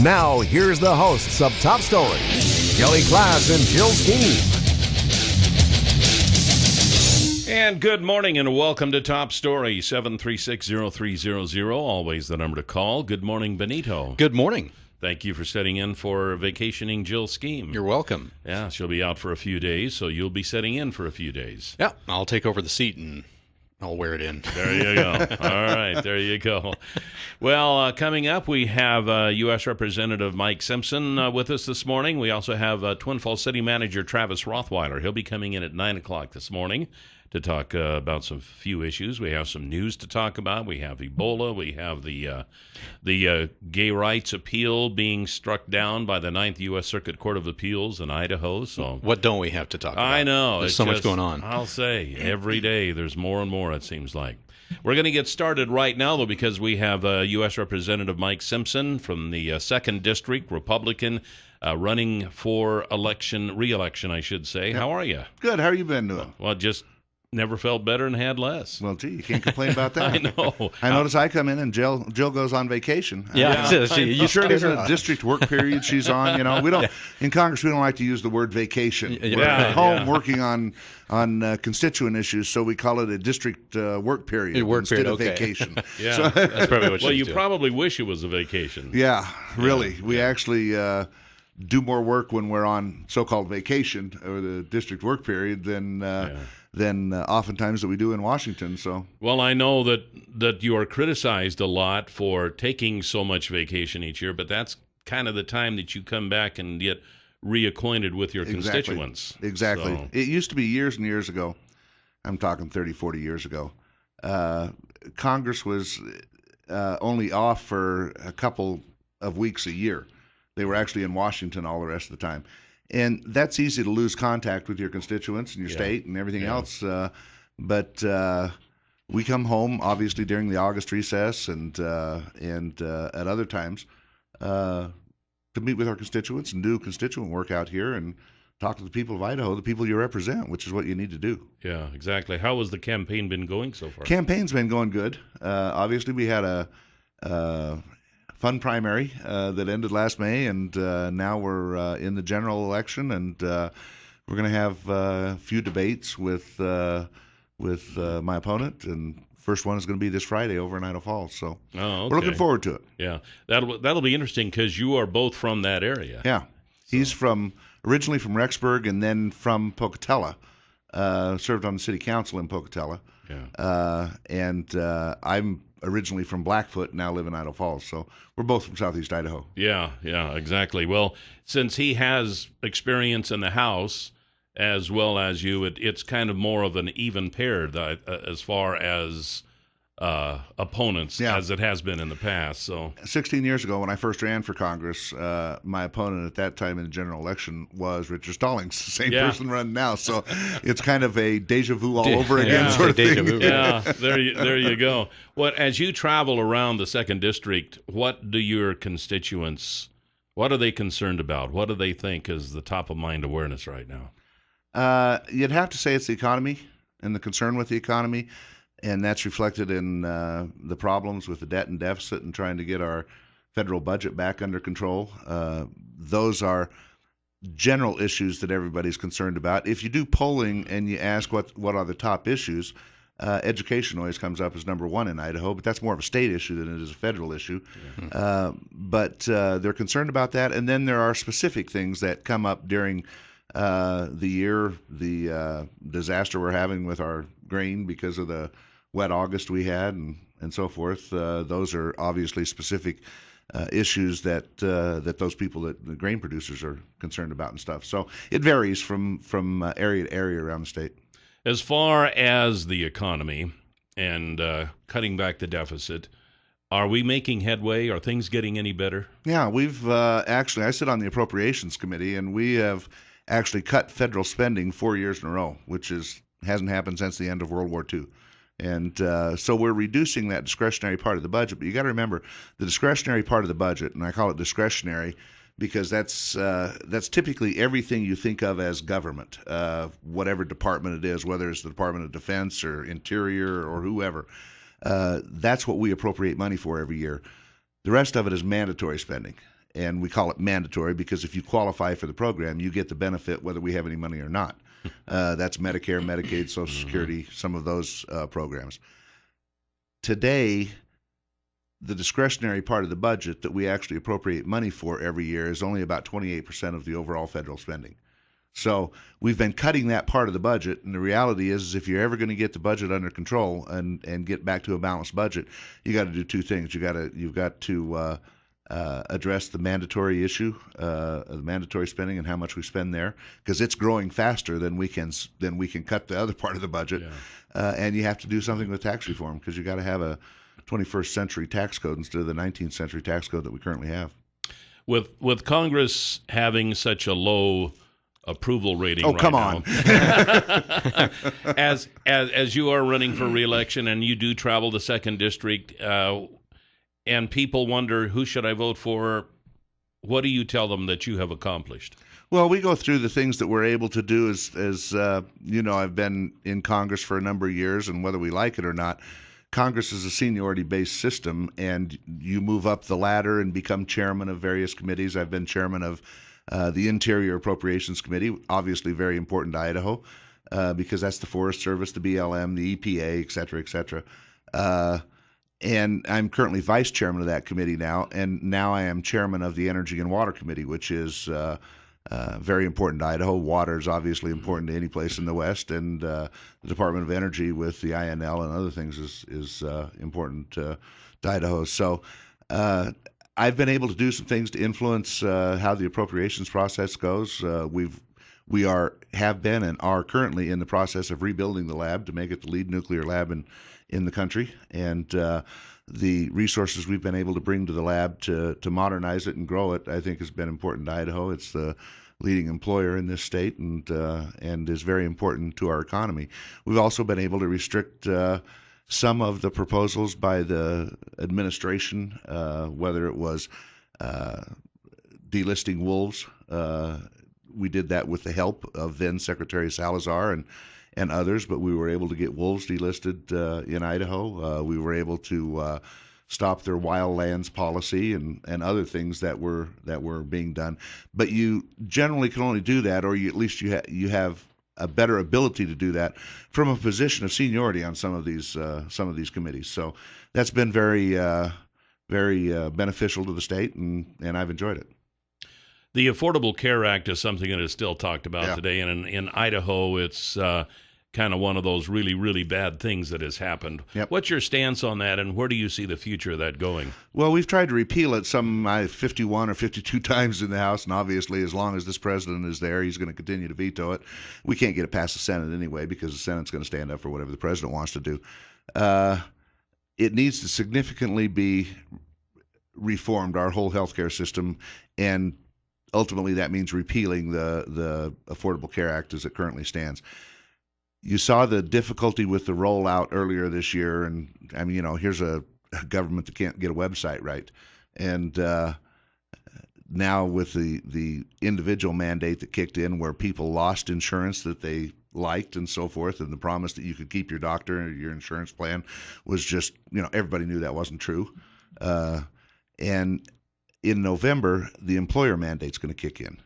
Now, here's the hosts of Top Story, KLIXcast and Jill Skeen. And good morning and welcome to Top Story, 736-0300, always the number to call. Good morning, Benito. Good morning. Thank you for setting in for vacationing Jill Skeen. You're welcome. Yeah, she'll be out for a few days, so you'll be setting in for a few days. Yeah, I'll take over the seat and I'll wear it in. There you go. All right, there you go. Well, coming up, we have U.S. Representative Mike Simpson with us this morning. We also have Twin Falls City Manager Travis Rothweiler. He'll be coming in at 9 o'clock this morning to talk about some few issues. We have some news to talk about. We have Ebola. We have the gay rights appeal being struck down by the 9th U.S. Circuit Court of Appeals in Idaho. So what don't we have to talk about? I know. There's so much going on. I'll say, every day there's more and more, it seems like. We're going to get started right now, though, because we have U.S. Representative Mike Simpson from the 2nd District, Republican, running for re-election, I should say. Yep. How are you? Good. How are you been doing? Well, just never felt better and had less. Well, gee, you can't complain about that. I know. I notice I come in and Jill goes on vacation. Yeah. You sure it isn't a district work period she's on? You know, we don't in Congress we don't like to use the word vacation. We're at home working on constituent issues, so we call it a district work period instead of vacation. Yeah, so, that's probably what. Well, you doing. probably wish it was a vacation. Yeah, really. We actually do more work when we're on so-called vacation or the district work period than oftentimes that we do in Washington. So, well, I know that you are criticized a lot for taking so much vacation each year, but that's kind of the time that you come back and get reacquainted with your constituents. Exactly. So. It used to be years and years ago. I'm talking 30, 40 years ago. Congress was only off for a couple of weeks a year. They were actually in Washington all the rest of the time. And that's easy to lose contact with your constituents and your state and everything else. But we come home, obviously, during the August recess and at other times to meet with our constituents and do constituent work out here and talk to the people of Idaho, the people you represent, which is what you need to do. Yeah, exactly. How has the campaign been going so far? Campaign's been going good. Obviously, we had a fun primary that ended last May, and now we're in the general election, and we're going to have a few debates with my opponent, and first one is going to be this Friday over in Idaho Falls. So we're looking forward to it. Yeah, that'll be interesting because you are both from that area. Yeah, he's originally from Rexburg and then from Pocatello. Served on the city council in Pocatello. Yeah, and I'm originally from Blackfoot, now live in Idaho Falls. So we're both from southeast Idaho. Yeah, exactly. Well, since he has experience in the House as well as you, it's kind of more of an even pair as far as opponents as it has been in the past. So 16 years ago when I first ran for Congress, my opponent at that time in the general election was Richard Stallings, the same person running now. So it's kind of a deja vu all over again sort of thing. Yeah, there you go. As you travel around the 2nd District, what do your constituents, what are they concerned about? What do they think is the top of mind awareness right now? You'd have to say it's the economy and the concern with the economy. And that's reflected in the problems with the debt and deficit and trying to get our federal budget back under control. Those are general issues that everybody's concerned about. If you do polling and you ask what are the top issues, education always comes up as number one in Idaho, but that's more of a state issue than it is a federal issue. Yeah. But they're concerned about that. And then there are specific things that come up during the year, the disaster we're having with our grain because of the wet August we had and so forth. Those are obviously specific issues that those people, the grain producers, are concerned about and stuff. So it varies from area to area around the state. As far as the economy and cutting back the deficit, are we making headway? Are things getting any better? Yeah, we've actually, I sit on the Appropriations Committee, and we have actually cut federal spending 4 years in a row, which hasn't happened since the end of World War II. And so we're reducing that discretionary part of the budget. But you got to remember, the discretionary part of the budget, and I call it discretionary because that's typically everything you think of as government, whatever department it is, whether it's the Department of Defense or Interior or whoever. That's what we appropriate money for every year. The rest of it is mandatory spending. and we call it mandatory because if you qualify for the program, you get the benefit whether we have any money or not. That's Medicare, Medicaid, Social Security, some of those programs. Today, the discretionary part of the budget that we actually appropriate money for every year is only about 28% of the overall federal spending. So we've been cutting that part of the budget, and the reality is if you're ever going to get the budget under control and get back to a balanced budget, you got to do two things. You've got to address the mandatory issue, the mandatory spending and how much we spend there, because it's growing faster than we can cut the other part of the budget. Yeah. And you have to do something with tax reform because you got to have a 21st century tax code instead of the 19th century tax code that we currently have. With Congress having such a low approval rating. Oh, right come on! as you are running for re-election and you do travel the 2nd District, and people wonder who should I vote for, what do you tell them that you have accomplished? Well, we go through the things that we're able to do. As you know, I've been in Congress for a number of years, and whether we like it or not, Congress is a seniority-based system, and you move up the ladder and become chairman of various committees. I've been chairman of the Interior Appropriations Committee, obviously very important to Idaho, because that's the Forest Service, the BLM, the EPA, et cetera, et cetera. And I'm currently vice chairman of that committee now, and now I am chairman of the Energy and Water Committee, which is very important to Idaho. Water is obviously important to any place in the West, and the Department of Energy with the INL and other things is important to Idaho. So I've been able to do some things to influence how the appropriations process goes. We have been and are currently in the process of rebuilding the lab to make it the lead nuclear lab in the country, and the resources we've been able to bring to the lab to modernize it and grow it, I think, has been important to Idaho. It's the leading employer in this state and is very important to our economy. We've also been able to restrict some of the proposals by the administration, whether it was delisting wolves. We did that with the help of then Secretary Salazar and others, but we were able to get wolves delisted in Idaho. We were able to stop their wildlands policy and other things that were being done. But you generally can only do that, or at least you have a better ability to do that from a position of seniority on some of these committees. So that's been very beneficial to the state, and I've enjoyed it. The Affordable Care Act is something that is still talked about today, and in Idaho, it's kind of one of those really, really bad things that has happened. Yep. What's your stance on that, and where do you see the future of that going? Well, we've tried to repeal it 51 or 52 times in the House, and obviously as long as this president is there, he's going to continue to veto it. We can't get it past the Senate anyway because the Senate's going to stand up for whatever the president wants to do. It needs to significantly be reformed, our whole healthcare system, and ultimately that means repealing the Affordable Care Act as it currently stands. You saw the difficulty with the rollout earlier this year, and I mean, here's a government that can't get a website right, and now with the individual mandate that kicked in, where people lost insurance that they liked and so forth, and the promise that you could keep your doctor or your insurance plan was just, everybody knew that wasn't true, and in November, the employer mandate's going to kick in.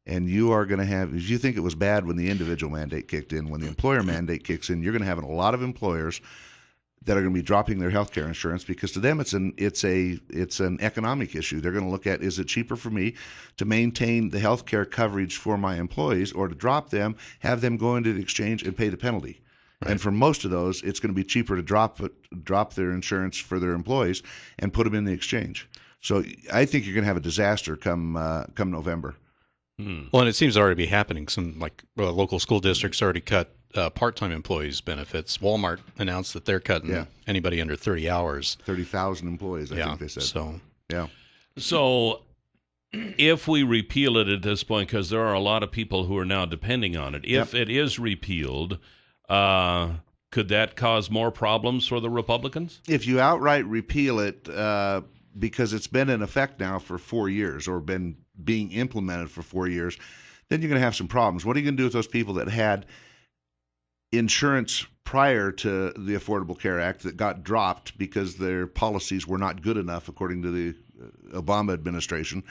And you are going to have, if you think it was bad when the individual mandate kicked in, when the employer mandate kicks in, you're going to have a lot of employers that are going to be dropping their health care insurance because to them it's an economic issue. They're going to look at, is it cheaper for me to maintain the health care coverage for my employees or to drop them, have them go into the exchange and pay the penalty? Right. And for most of those, it's going to be cheaper to drop their insurance for their employees and put them in the exchange. So I think you're going to have a disaster come November. Well, and it seems to already be happening. Some local school districts already cut part-time employees' benefits. Walmart announced that they're cutting anybody under 30 hours. 30,000 employees, I think they said. So if we repeal it at this point, because there are a lot of people who are now depending on it, if it is repealed, could that cause more problems for the Republicans? If you outright repeal it, because it's been in effect now for 4 years or been being implemented for 4 years, then you're going to have some problems. What are you going to do with those people that had insurance prior to the Affordable Care Act that got dropped because their policies were not good enough, according to the Obama administration.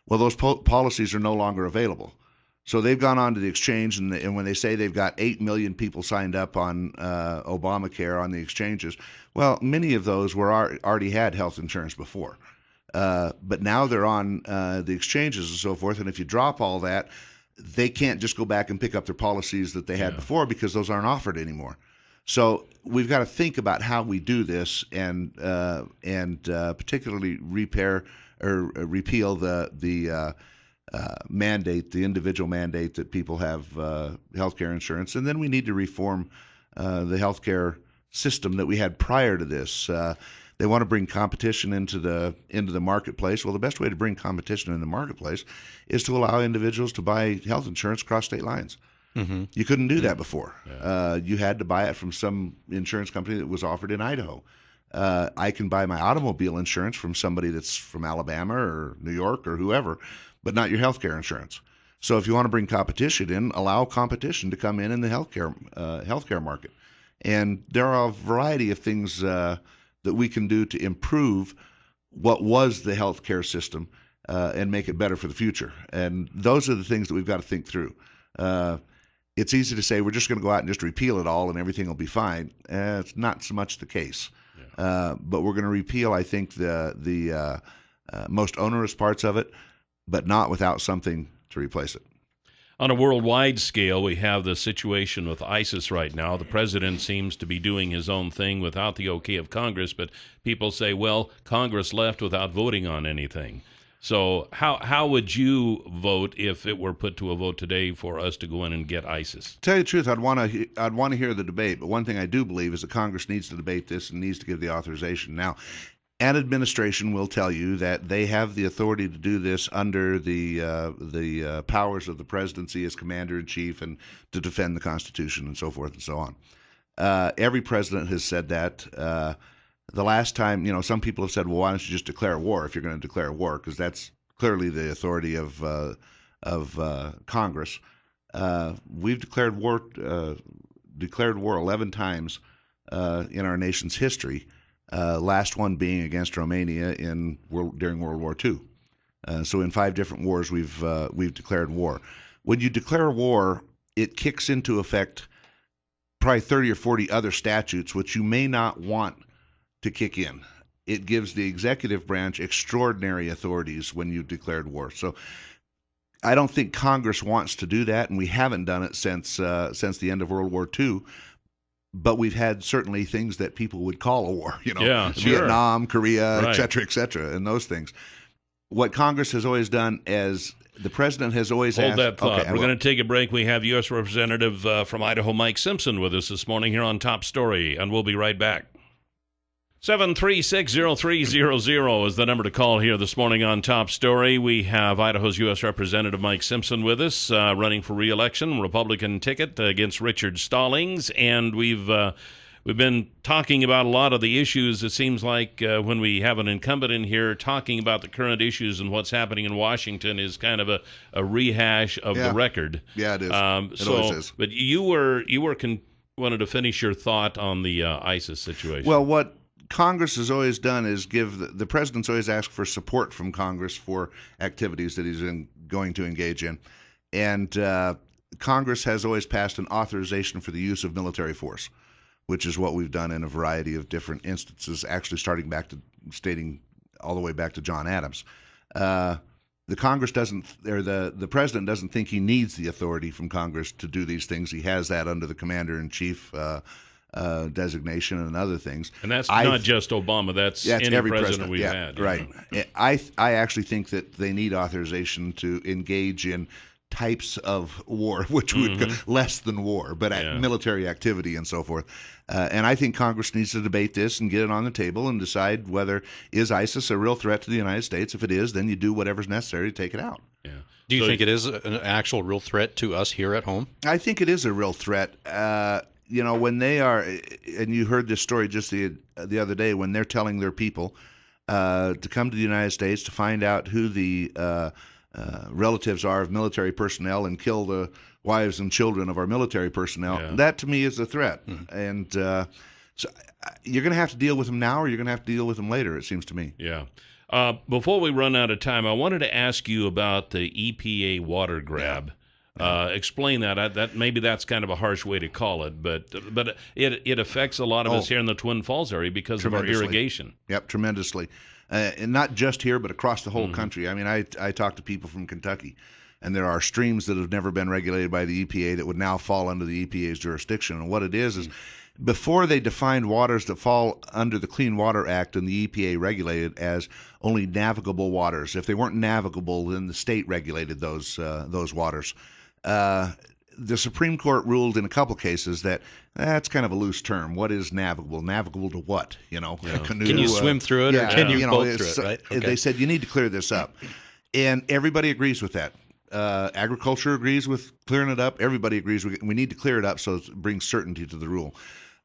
Well, those policies are no longer available. So they've gone on to the exchange, and when they say they've got 8 million people signed up on Obamacare on the exchanges, well, many of those already had health insurance before. But now they're on the exchanges and so forth, and if you drop all that, they can't just go back and pick up their policies that they had before because those aren't offered anymore. So we've got to think about how we do this, and particularly repeal the mandate, the individual mandate that people have health care insurance, and then we need to reform the health care system that we had prior to this. They want to bring competition into the marketplace. Well, the best way to bring competition in the marketplace is to allow individuals to buy health insurance across state lines. Mm-hmm. You couldn't do that before. Yeah. You had to buy it from some insurance company that was offered in Idaho. I can buy my automobile insurance from somebody that's from Alabama or New York or whoever, but not your health care insurance. So if you want to bring competition in, allow competition to come in the healthcare market. And there are a variety of things that we can do to improve what was the healthcare system and make it better for the future. And those are the things that we've got to think through. It's easy to say we're just going to go out and just repeal it all and everything will be fine. It's not so much the case. Yeah. But we're going to repeal, I think, the most onerous parts of it, but not without something to replace it. On a worldwide scale, we have the situation with ISIS right now. The president seems to be doing his own thing without the okay of Congress, but people say, well, Congress left without voting on anything. So how would you vote if it were put to a vote today for us to go in and get ISIS? To tell you the truth, I'd want to hear the debate, but one thing I do believe is that Congress needs to debate this and needs to give the authorization. Now, an administration will tell you that they have the authority to do this under the powers of the presidency as commander-in-chief and to defend the Constitution and so forth and so on. Every president has said that. The last time, some people have said, well, why don't you just declare war if you're going to declare war? Because that's clearly the authority of Congress. We've declared war 11 times in our nation's history. Last one being against Romania during World War II. So in 5 different wars, we've declared war. When you declare war, it kicks into effect probably 30 or 40 other statutes, which you may not want to kick in. It gives the executive branch extraordinary authorities when you've declared war. So I don't think Congress wants to do that, and we haven't done it since the end of World War II. But we've had certainly things that people would call a war, Vietnam, Korea, right, et cetera, and those things. What Congress has always done, as the president has always asked... Hold that thought. Okay, we're going to take a break. We have U.S. Representative from Idaho, Mike Simpson, with us this morning here on Top Story, and we'll be right back. 736-0300 is the number to call here this morning on Top Story. We have Idaho's U.S. Representative Mike Simpson with us, running for re-election, Republican ticket against Richard Stallings, and we've been talking about a lot of the issues. It seems like when we have an incumbent in here talking about the current issues and what's happening in Washington is kind of a rehash of the record. Yeah, it is. It always is. But you wanted to finish your thought on the ISIS situation. Well, what Congress has always done is the president's always asked for support from Congress for activities that he's going to engage in. And Congress has always passed an authorization for the use of military force, which is what we've done in a variety of different instances, actually stating all the way back to John Adams. The Congress doesn't, or the president doesn't think he needs the authority from Congress to do these things. He has that under the commander-in-chief designation and other things. And that's not just Obama. That's any every president we've had. Right. I actually think that they need authorization to engage in types of war, which would go less than war, but military activity and so forth. And I think Congress needs to debate this and get it on the table and decide whether is ISIS a real threat to the United States. If it is, then you do whatever's necessary to take it out. Yeah. Do you think it is an actual real threat to us here at home? I think it is a real threat. When they are, and you heard this story just the other day, when they're telling their people to come to the United States to find out who the relatives are of military personnel and kill the wives and children of our military personnel. Yeah. That to me is a threat, and so you're going to have to deal with them now, or you're going to have to deal with them later. It seems to me. Yeah. Before we run out of time, I wanted to ask you about the EPA water grab. Explain that. That maybe that's kind of a harsh way to call it, but it affects a lot of us here in the Twin Falls area because of our irrigation. Yep, tremendously, and not just here, but across the whole country. I mean, I talk to people from Kentucky, and there are streams that have never been regulated by the EPA that would now fall under the EPA's jurisdiction. And what it is before they defined waters that fall under the Clean Water Act, and the EPA regulated as only navigable waters. If they weren't navigable, then the state regulated those waters. The Supreme Court ruled in a couple cases that that's kind of a loose term. What is navigable? Navigable to what? Canoe. Can you swim through it, or can you boat through it? Right? Okay. They said you need to clear this up, and everybody agrees with that. Agriculture agrees with clearing it up. Everybody agrees we need to clear it up so it brings certainty to the rule.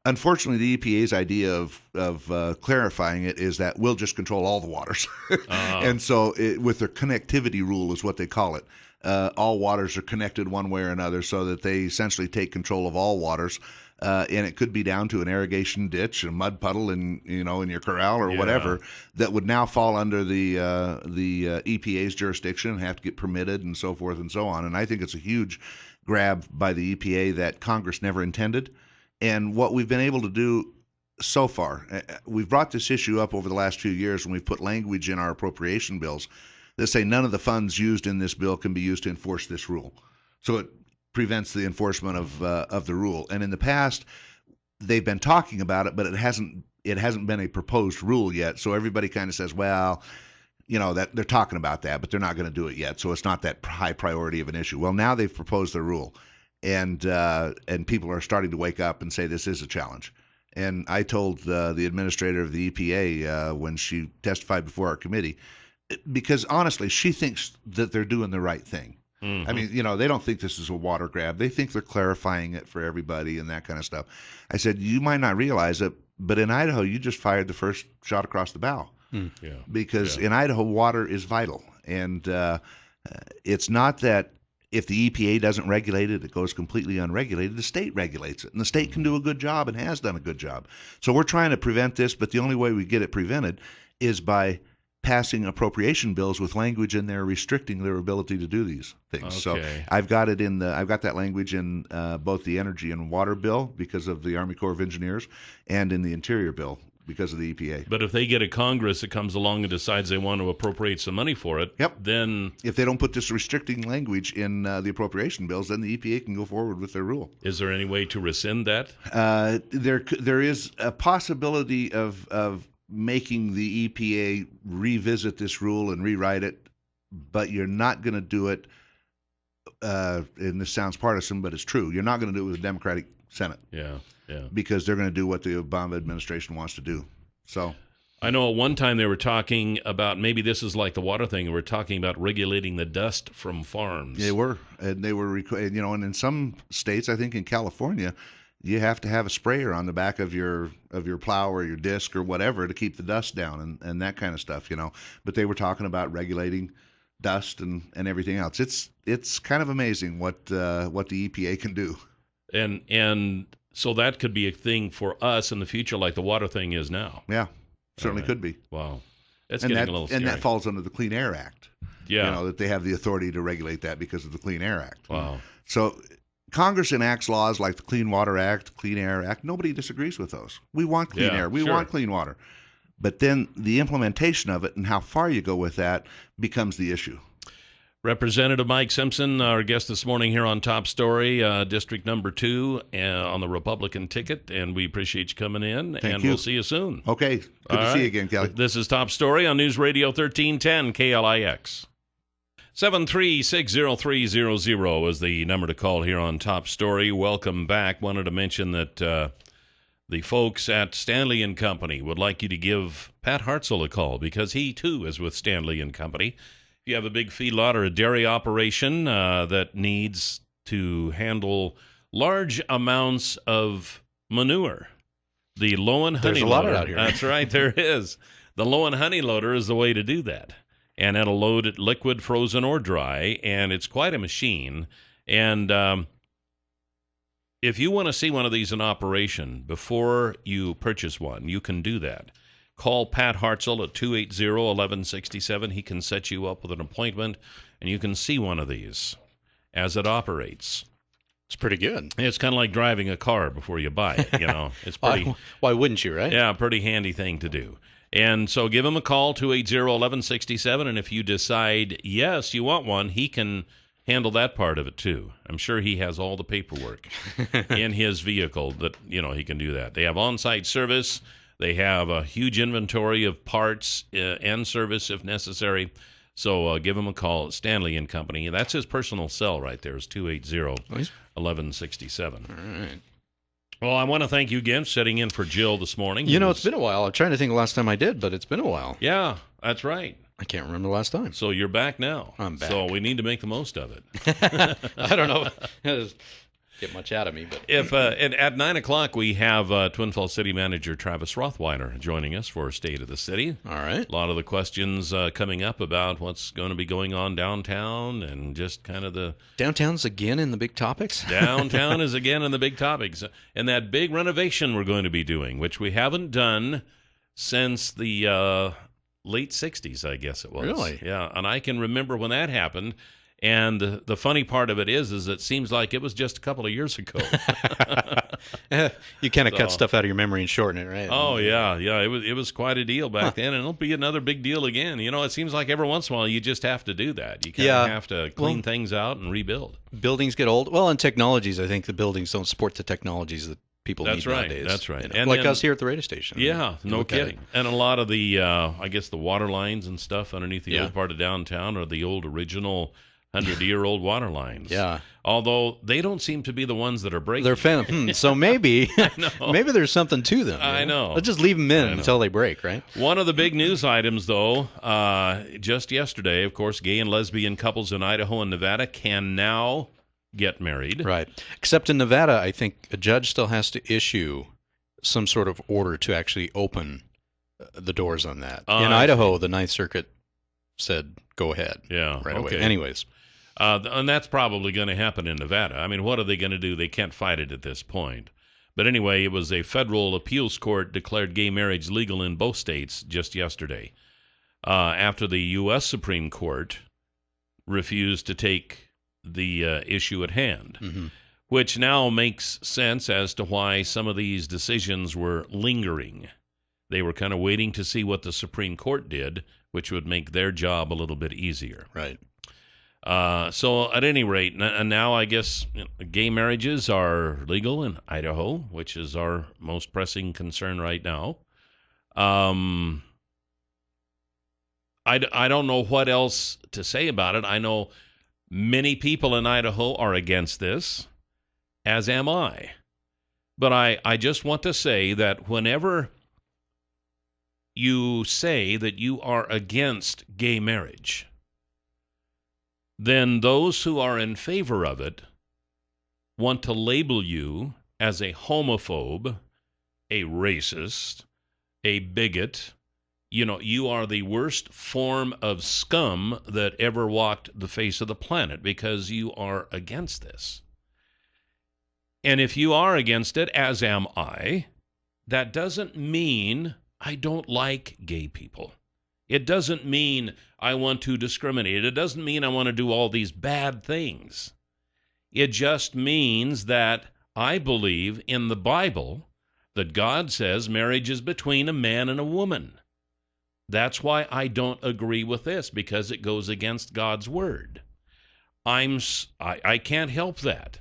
Unfortunately, the EPA's idea of clarifying it is that we'll just control all the waters, and so with their connectivity rule is what they call it. All waters are connected one way or another, so that they essentially take control of all waters, and it could be down to an irrigation ditch, a mud puddle in your corral or whatever that would now fall under the EPA's jurisdiction and have to get permitted and so forth and so on. And I think it's a huge grab by the EPA that Congress never intended. And what we've been able to do so far, we've brought this issue up over the last few years when we've put language in our appropriation bills that say none of the funds used in this bill can be used to enforce this rule. So it prevents the enforcement of the rule. And in the past, they've been talking about it, but it hasn't been a proposed rule yet. So everybody kind of says, well, that they're talking about that, but they're not going to do it yet. So it's not that high priority of an issue. Well, now they've proposed their rule, and people are starting to wake up and say this is a challenge. And I told the administrator of the EPA when she testified before our committee, because honestly, she thinks that they're doing the right thing. I mean, they don't think this is a water grab. They think they're clarifying it for everybody and that kind of stuff. I said, you might not realize it, but in Idaho, you just fired the first shot across the bow. Because in Idaho, water is vital. And it's not that if the EPA doesn't regulate it, it goes completely unregulated. The state regulates it, and the state can do a good job and has done a good job. So we're trying to prevent this, but the only way we get it prevented is by passing appropriation bills with language in there restricting their ability to do these things. Okay. So I've got that language in both the energy and water bill because of the Army Corps of Engineers, and in the Interior bill because of the EPA. But if they get a Congress that comes along and decides they want to appropriate some money for it, then if they don't put this restricting language in the appropriation bills, then the EPA can go forward with their rule. Is there any way to rescind that? There is a possibility of making the EPA revisit this rule and rewrite it, but you're not going to do it, and this sounds partisan, but it's true, you're not going to do it with a Democratic Senate. Yeah. Because they're going to do what the Obama administration wants to do. So I know at one time they were talking about, maybe this is like the water thing, they were talking about regulating the dust from farms. They were, and and in some states, I think in California, you have to have a sprayer on the back of your plow or your disc or whatever to keep the dust down and that kind of stuff, But they were talking about regulating dust and everything else. It's kind of amazing what the EPA can do. And so that could be a thing for us in the future, like the water thing is now. Yeah, certainly could be. Wow, that's getting a little scary. And that falls under the Clean Air Act. Yeah, that they have the authority to regulate that because of the Clean Air Act. Wow. So Congress enacts laws like the Clean Water Act, Clean Air Act. Nobody disagrees with those. We want clean air. We want clean water. But then the implementation of it and how far you go with that becomes the issue. Representative Mike Simpson, our guest this morning here on Top Story, District Number 2 on the Republican ticket, and we appreciate you coming in, Thank you. We'll see you soon. Okay. Good to see you again, Kelly. This is Top Story on News Radio 1310 KLIX. 7360300 is the number to call here on Top Story. Welcome back. Wanted to mention that the folks at Stanley & Company would like you to give Pat Hartzell a call because he, too, is with Stanley & Company. If you have a big feedlot or a dairy operation that needs to handle large amounts of manure, the low and honey There's a lot loader. out here. That's right, there is. The low and honey loader is the way to do that. and it'll load it liquid, frozen, or dry, and it's quite a machine. And if you want to see one of these in operation before you purchase one, you can do that. Call Pat Hartzell at 280-1167. He can set you up with an appointment, and you can see one of these as it operates. It's pretty good. It's kind of like driving a car before you buy it, you know. It's pretty. Why wouldn't you, right? Yeah, pretty handy thing to do. And so give him a call, 280-1167, and if you decide, yes, you want one, he can handle that part of it too. I'm sure he has all the paperwork in his vehicle that, you know, he can do that. They have on-site service. They have a huge inventory of parts and service if necessary. So give him a call at Stanley & Company. That's his personal cell right there is 280-1167. All right. Well, I want to thank you again for sitting in for Jill this morning. You know, it's been a while. I'm trying to think the last time I did, but it's been a while. Yeah, that's right. I can't remember the last time. So you're back now. I'm back. So we need to make the most of it. I don't know. Get much out of me, but If at 9 o'clock we have Twin Falls City Manager Travis Rothweiler joining us for State of the City. All right. A lot of the questions coming up about what's going to be going on downtown and just kind of the Downtown's again in the big topics. downtown is again in the big topics, and that big renovation we're going to be doing, which we haven't done since the late 60s, I guess it was. Really? Yeah, and I can remember when that happened. And the funny part of it is it seems like it was just a couple of years ago. You kind of cut stuff out of your memory and shorten it, right? Oh yeah. It was quite a deal back then, and it'll be another big deal again. You know, it seems like every once in a while you just have to do that. You kind of have to clean things out and rebuild. Buildings get old. Well, and technologies, I think the buildings don't support the technologies that people need right. nowadays. That's right. You know, And like then, us here at the radio station. Yeah, no kidding. And a lot of the, I guess the water lines and stuff underneath the old part of downtown are the old original 100-year-old water lines. Yeah. Although they don't seem to be the ones that are breaking. They're so maybe there's something to them. I know. Let's just leave them in until they break, right? One of the big news items, though, just yesterday, of course, gay and lesbian couples in Idaho and Nevada can now get married. Right. Except in Nevada, I think a judge still has to issue some sort of order to actually open the doors on that. In Idaho, the Ninth Circuit said, go ahead. Yeah. Right away. Anyways. And that's probably going to happen in Nevada. I mean, what are they going to do? They can't fight it at this point. But anyway, it was a federal appeals court declared gay marriage legal in both states just yesterday, after the U.S. Supreme Court refused to take the issue at hand, which now makes sense as to why some of these decisions were lingering. They were kind of waiting to see what the Supreme Court did, which would make their job a little bit easier. Right. So at any rate, now I guess gay marriages are legal in Idaho, which is our most pressing concern right now. I don't know what else to say about it. I know many people in Idaho are against this, as am I. But I just want to say that whenever you say that you are against gay marriage, then those who are in favor of it want to label you as a homophobe, a racist, a bigot. You know, you are the worst form of scum that ever walked the face of the planet because you are against this. And if you are against it, as am I, that doesn't mean I don't like gay people. It doesn't mean I want to discriminate. It doesn't mean I want to do all these bad things. It just means that I believe in the Bible that God says marriage is between a man and a woman. That's why I don't agree with this, because it goes against God's word. I can't help that.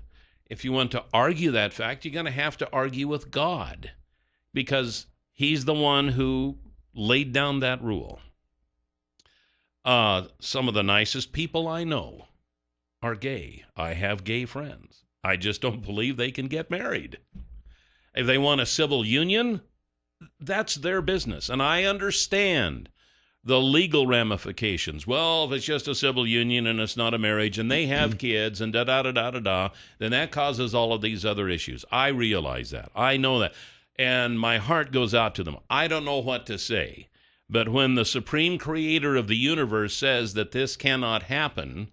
If you want to argue that fact, you're going to have to argue with God, because He's the one who laid down that rule. Some of the nicest people I know are gay. I have gay friends. I just don't believe they can get married. If they want a civil union, that's their business. And I understand the legal ramifications. Well, if it's just a civil union and it's not a marriage and they have kids and da-da-da-da-da-da, then that causes all of these other issues. I realize that. I know that. And my heart goes out to them. I don't know what to say. But when the supreme creator of the universe says that this cannot happen,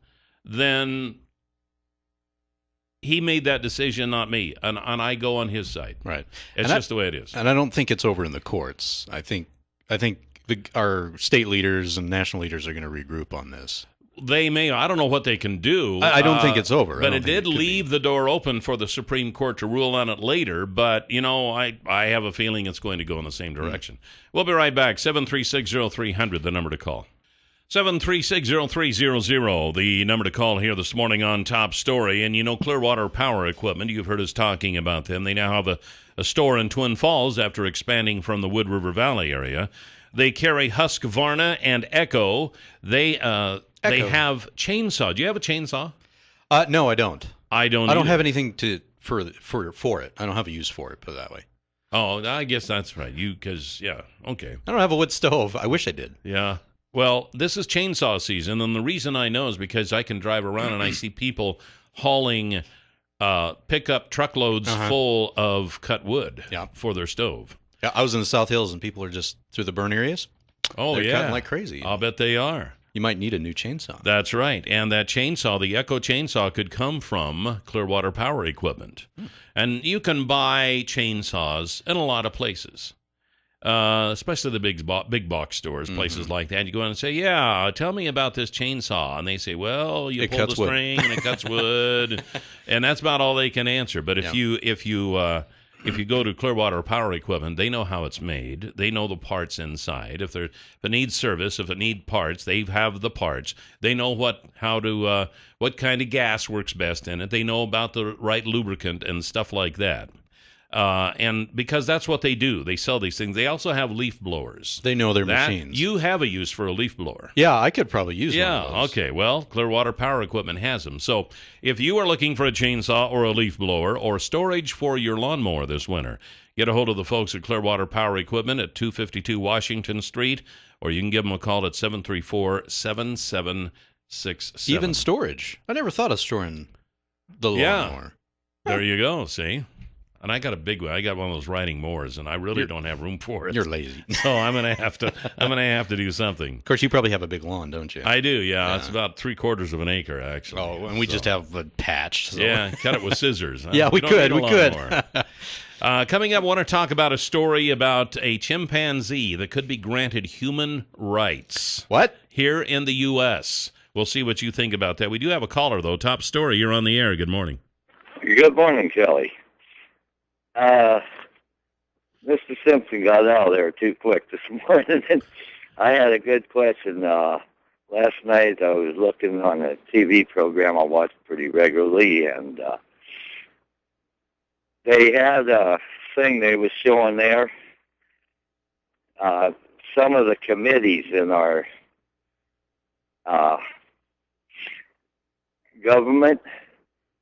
then he made that decision, not me, and I go on his side. Right. It's just the way it is. And I don't think it's over in the courts. I think our state leaders and national leaders are going to regroup on this. They may. I don't know what they can do. I don't think it's over. But it did leave the door open for the Supreme Court to rule on it later. But, I have a feeling it's going to go in the same direction. We'll be right back. 736-0300, the number to call. 736-0300, the number to call here this morning on Top Story. And Clearwater Power Equipment, you've heard us talking about them. They now have a store in Twin Falls after expanding from the Wood River Valley area. They carry Husqvarna and Echo. They have chainsaw. Do you have a chainsaw? No, I don't. I don't have anything for it. I don't have a use for it, put it that way. Oh, I guess that's right. Okay. I don't have a wood stove. I wish I did. Yeah. Well, this is chainsaw season, and the reason I know is because I can drive around and I see people hauling pickup truckloads full of cut wood for their stove. Yeah, I was in the South Hills, and people are just through the burn areas. Oh, They're cutting like crazy. I'll bet they are. You might need a new chainsaw. That's right. And that chainsaw, the Echo chainsaw, could come from Clearwater Power Equipment. And you can buy chainsaws in a lot of places, especially the big box stores, places like that. You go in and say, yeah, tell me about this chainsaw. And they say, well, you pull the string and it cuts wood. And that's about all they can answer. But if you go to Clearwater Power Equipment, they know how it's made. They know the parts inside. If it needs service, if it needs parts, they have the parts. They know what kind of gas works best in it. They know about the right lubricant and stuff like that. And because that's what they do. They sell these things. They also have leaf blowers. They know their machines. You have a use for a leaf blower. Yeah, I could probably use one of those. Okay. Well, Clearwater Power Equipment has them. So if you are looking for a chainsaw or a leaf blower or storage for your lawnmower this winter, get a hold of the folks at Clearwater Power Equipment at 252 Washington Street, or you can give them a call at 734-7767. Even storage. I never thought of storing the lawnmower. There you go. See? And I got a big one. I got one of those riding mowers, and I really don't have room for it. You're lazy. So I'm gonna have to do something. Of course, you probably have a big lawn, don't you? I do. Yeah. It's about 3/4 of an acre, actually. Oh, and we just have a patch. So. Yeah, cut it with scissors. Yeah, we could. Coming up, I want to talk about a story about a chimpanzee that could be granted human rights. What? Here in the U.S. We'll see what you think about that. We do have a caller, though. Top Story. You're on the air. Good morning. Good morning, Kelly. Mr. Simpson got out of there too quick this morning. I had a good question. Last night I was looking on a TV program I watch pretty regularly, and they had a thing they was showing there. Some of the committees in our government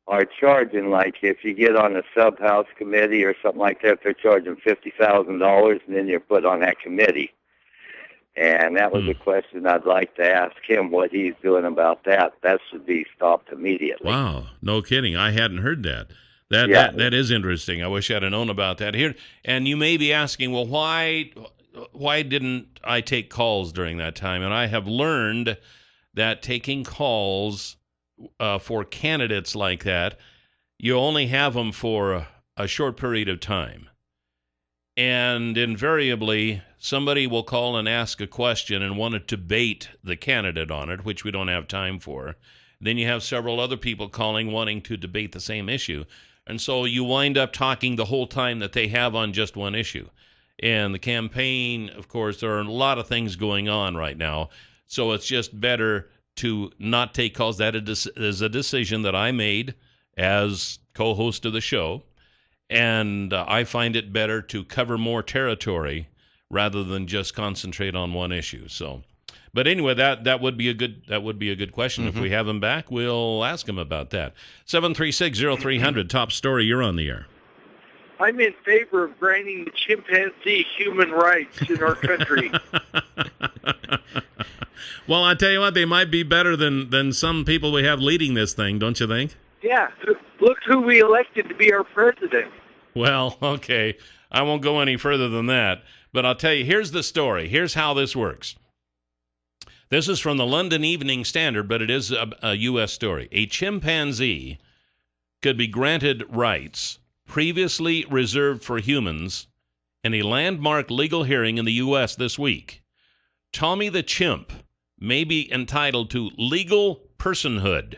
are charging, like if you get on a sub-house committee or something like that, they're charging $50,000, and then you're put on that committee. And that was a question I'd like to ask him, what he's doing about that. That should be stopped immediately. Wow, no kidding. I hadn't heard that. That is interesting. I wish I'd have known about that here. And you may be asking, well, why didn't I take calls during that time? And I have learned that taking calls for candidates like that, you only have them for a short period of time. And invariably, somebody will call and ask a question and want to debate the candidate on it, which we don't have time for. Then you have several other people calling wanting to debate the same issue. And so you wind up talking the whole time that they have on just one issue. And the campaign, of course, there are a lot of things going on right now. So it's just better to not take calls. That is a decision that I made as co-host of the show, and I find it better to cover more territory rather than just concentrate on one issue. So, but anyway, that would be a good question. If we have him back, we'll ask him about that. 736-0300, Top Story. You're on the air. I'm in favor of granting the chimpanzee human rights in our country. Well, I tell you what, they might be better than some people we have leading this thing, don't you think? Yeah, look who we elected to be our president. Well, okay. I won't go any further than that. But I'll tell you, here's the story. Here's how this works. This is from the London Evening Standard, but it is a U.S. story. A chimpanzee could be granted rights previously reserved for humans in a landmark legal hearing in the U.S. this week. Tommy the chimp may be entitled to legal personhood,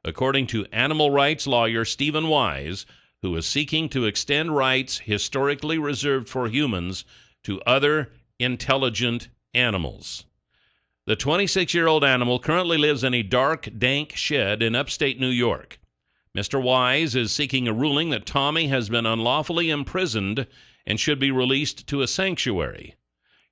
according to animal rights lawyer Stephen Wise, who is seeking to extend rights historically reserved for humans to other intelligent animals. The 26-year-old animal currently lives in a dark, dank shed in upstate New York. Mr. Wise is seeking a ruling that Tommy has been unlawfully imprisoned and should be released to a sanctuary.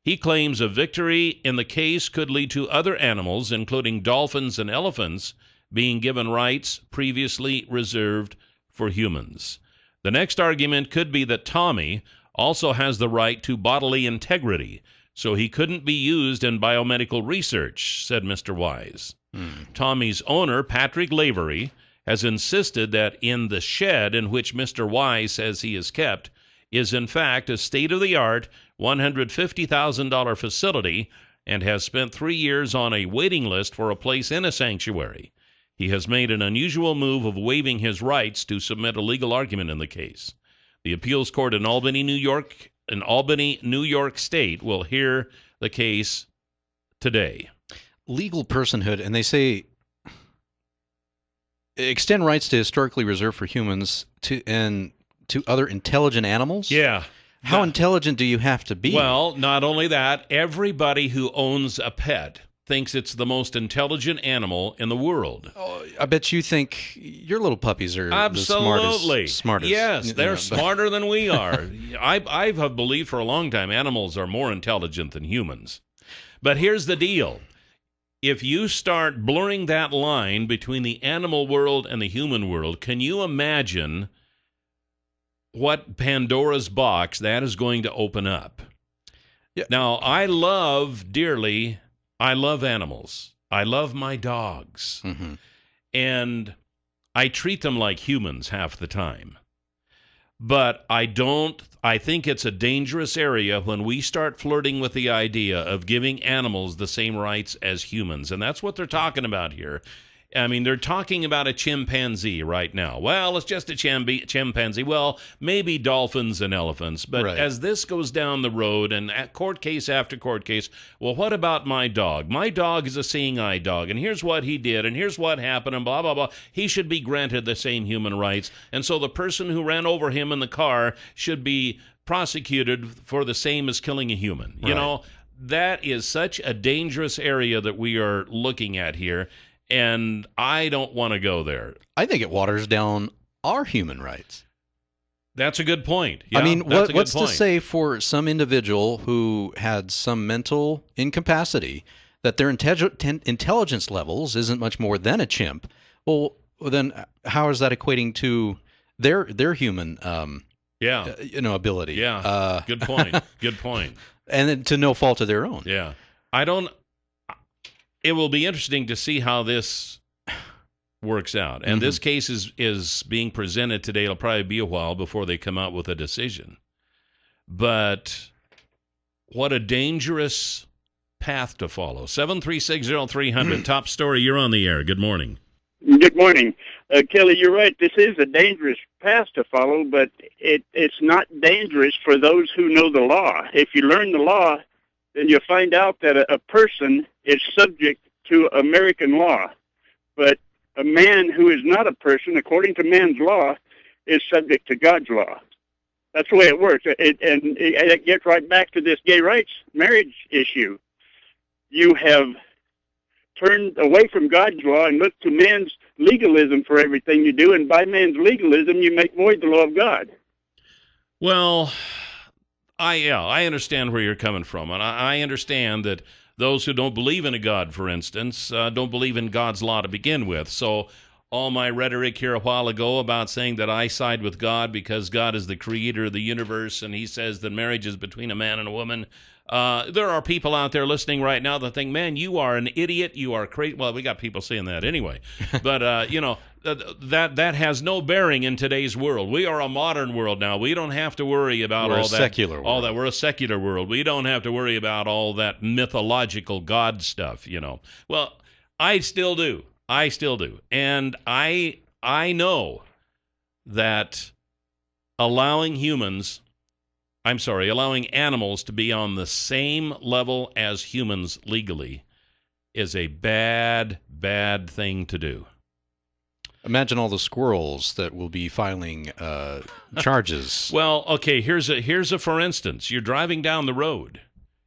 He claims a victory in the case could lead to other animals, including dolphins and elephants, being given rights previously reserved for humans. The next argument could be that Tommy also has the right to bodily integrity, so he couldn't be used in biomedical research, said Mr. Wise. Tommy's owner, Patrick Lavery, has insisted that in the shed in which Mr. Wise says he is kept is in fact a state-of-the-art $150,000 facility and has spent 3 years on a waiting list for a place in a sanctuary. He has made an unusual move of waiving his rights to submit a legal argument in the case. The appeals court in Albany, New York State will hear the case today. Legal personhood, and they say extend rights to historically reserved for humans to other intelligent animals? Yeah. How intelligent do you have to be? Well, not only that, everybody who owns a pet thinks it's the most intelligent animal in the world. Oh, I bet you think your little puppies are absolutely the smartest. Yes, they're smarter than we are. I have believed for a long time animals are more intelligent than humans. But here's the deal. If you start blurring that line between the animal world and the human world, can you imagine what Pandora's box that is going to open up? Yeah. Now, I love animals. I love my dogs. Mm-hmm. And I treat them like humans half the time. But I think it's a dangerous area when we start flirting with the idea of giving animals the same rights as humans. And that's what they're talking about here. I mean, they're talking about a chimpanzee right now. Well, it's just a chimpanzee. Well, maybe dolphins and elephants. But right. As this goes down the road and at court case after court case, well, what about my dog? My dog is a seeing eye dog, and here's what he did, and here's what happened, and blah, blah, blah. He should be granted the same human rights. And so the person who ran over him in the car should be prosecuted for the same as killing a human. Right. You know, that is such a dangerous area that we are looking at here. And I don't want to go there. I think it waters down our human rights. That's a good point. Yeah, I mean, what's to say for some individual who had some mental incapacity that their intelligence levels isn't much more than a chimp? Well, then how is that equating to their human ability? Yeah, good point. Good point. And then to no fault of their own. Yeah. It will be interesting to see how this works out. And this case is being presented today. It'll probably be a while before they come out with a decision. But what a dangerous path to follow. 7360300, top story. You're on the air. Good morning. Good morning. Kelly, you're right. This is a dangerous path to follow, but it's not dangerous for those who know the law. If you learn the law, then you'll find out that a person is subject to American law. But a man who is not a person, according to man's law, is subject to God's law. That's the way it works. And it gets right back to this gay rights marriage issue. You have turned away from God's law and looked to man's legalism for everything you do, and by man's legalism, you make void the law of God. Well, I understand where you're coming from, and I understand that those who don't believe in a God, for instance, don't believe in God's law to begin with. So all my rhetoric here a while ago about saying that I side with God because God is the creator of the universe and he says that marriage is between a man and a woman. There are people out there listening right now that think, man, you are an idiot, you are crazy. Well, we got people saying that anyway. But, that has no bearing in today's world. We are a modern world now. We don't have to worry about all that. Secular world. All that. We're a secular world. We don't have to worry about all that mythological God stuff, Well, I still do. And I know that allowing animals to be on the same level as humans legally is a bad, bad thing to do. Imagine all the squirrels that will be filing charges. Well, okay, here's a for instance. You're driving down the road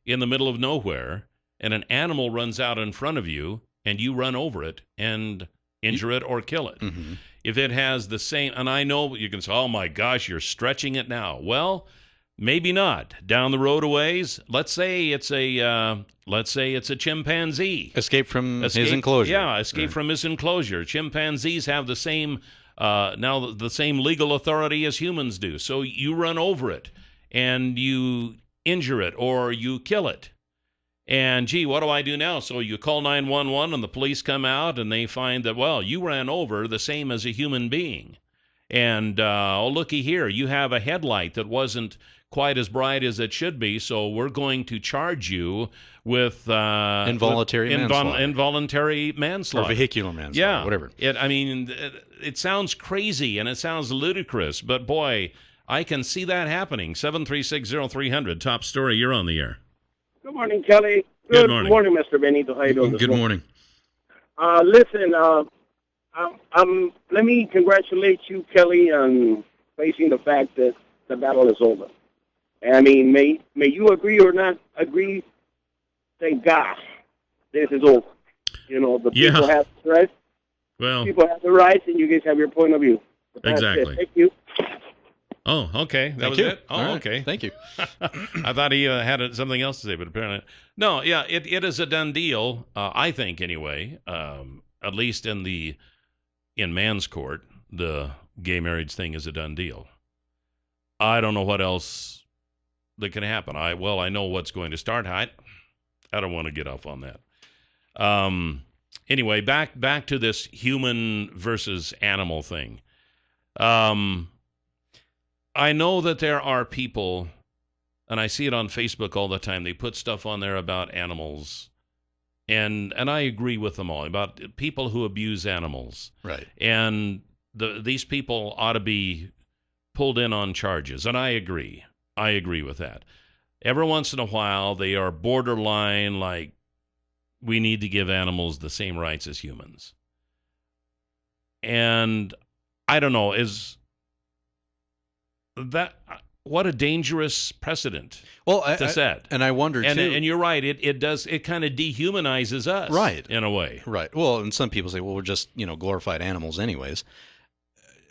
in the middle of nowhere, and an animal runs out in front of you, and you run over it and injure it or kill it. Mm-hmm. If it has the same, and I know you can say, oh my gosh, you're stretching it now. Well, maybe not. Down the road a ways, let's say it's a chimpanzee. Escape from his enclosure. Yeah, escape from his enclosure. Chimpanzees have the same the same legal authority as humans do. So you run over it and you injure it or you kill it. And, gee, what do I do now? So you call 911 and the police come out and they find that, well, you ran over the same as a human being. And, looky here, you have a headlight that wasn't quite as bright as it should be, so we're going to charge you with involuntary manslaughter. Or vehicular manslaughter, yeah, whatever. It sounds crazy and it sounds ludicrous, but, boy, I can see that happening. 7360300, top story, you're on the air. Good morning, Kelly. Good morning. Mr. Benito. How you doing? Good morning. Listen, let me congratulate you, Kelly, on facing the fact that the battle is over. I mean, may you agree or not agree? Thank God, this is over. The people have the rights. Well, people have the rights, and you guys have your point of view. Exactly. Thank you. Oh, okay. That was it? Oh, okay. Thank you. I thought he had something else to say, but apparently... No, yeah, it is a done deal, I think, anyway, at least in man's court, the gay marriage thing is a done deal. I don't know what else that can happen. I know what's going to start. I don't want to get off on that. Anyway, back to this human versus animal thing. I know that there are people, and I see it on Facebook all the time, they put stuff on there about animals, and I agree with them all, about people who abuse animals. Right. And these people ought to be pulled in on charges, and I agree. I agree with that. Every once in a while, they are borderline, like, we need to give animals the same rights as humans. And I don't know, what a dangerous precedent to set. And I wonder, too. And you're right, it kind of dehumanizes us. Right. In a way. Right. Well, and some people say, well, we're just, glorified animals anyways.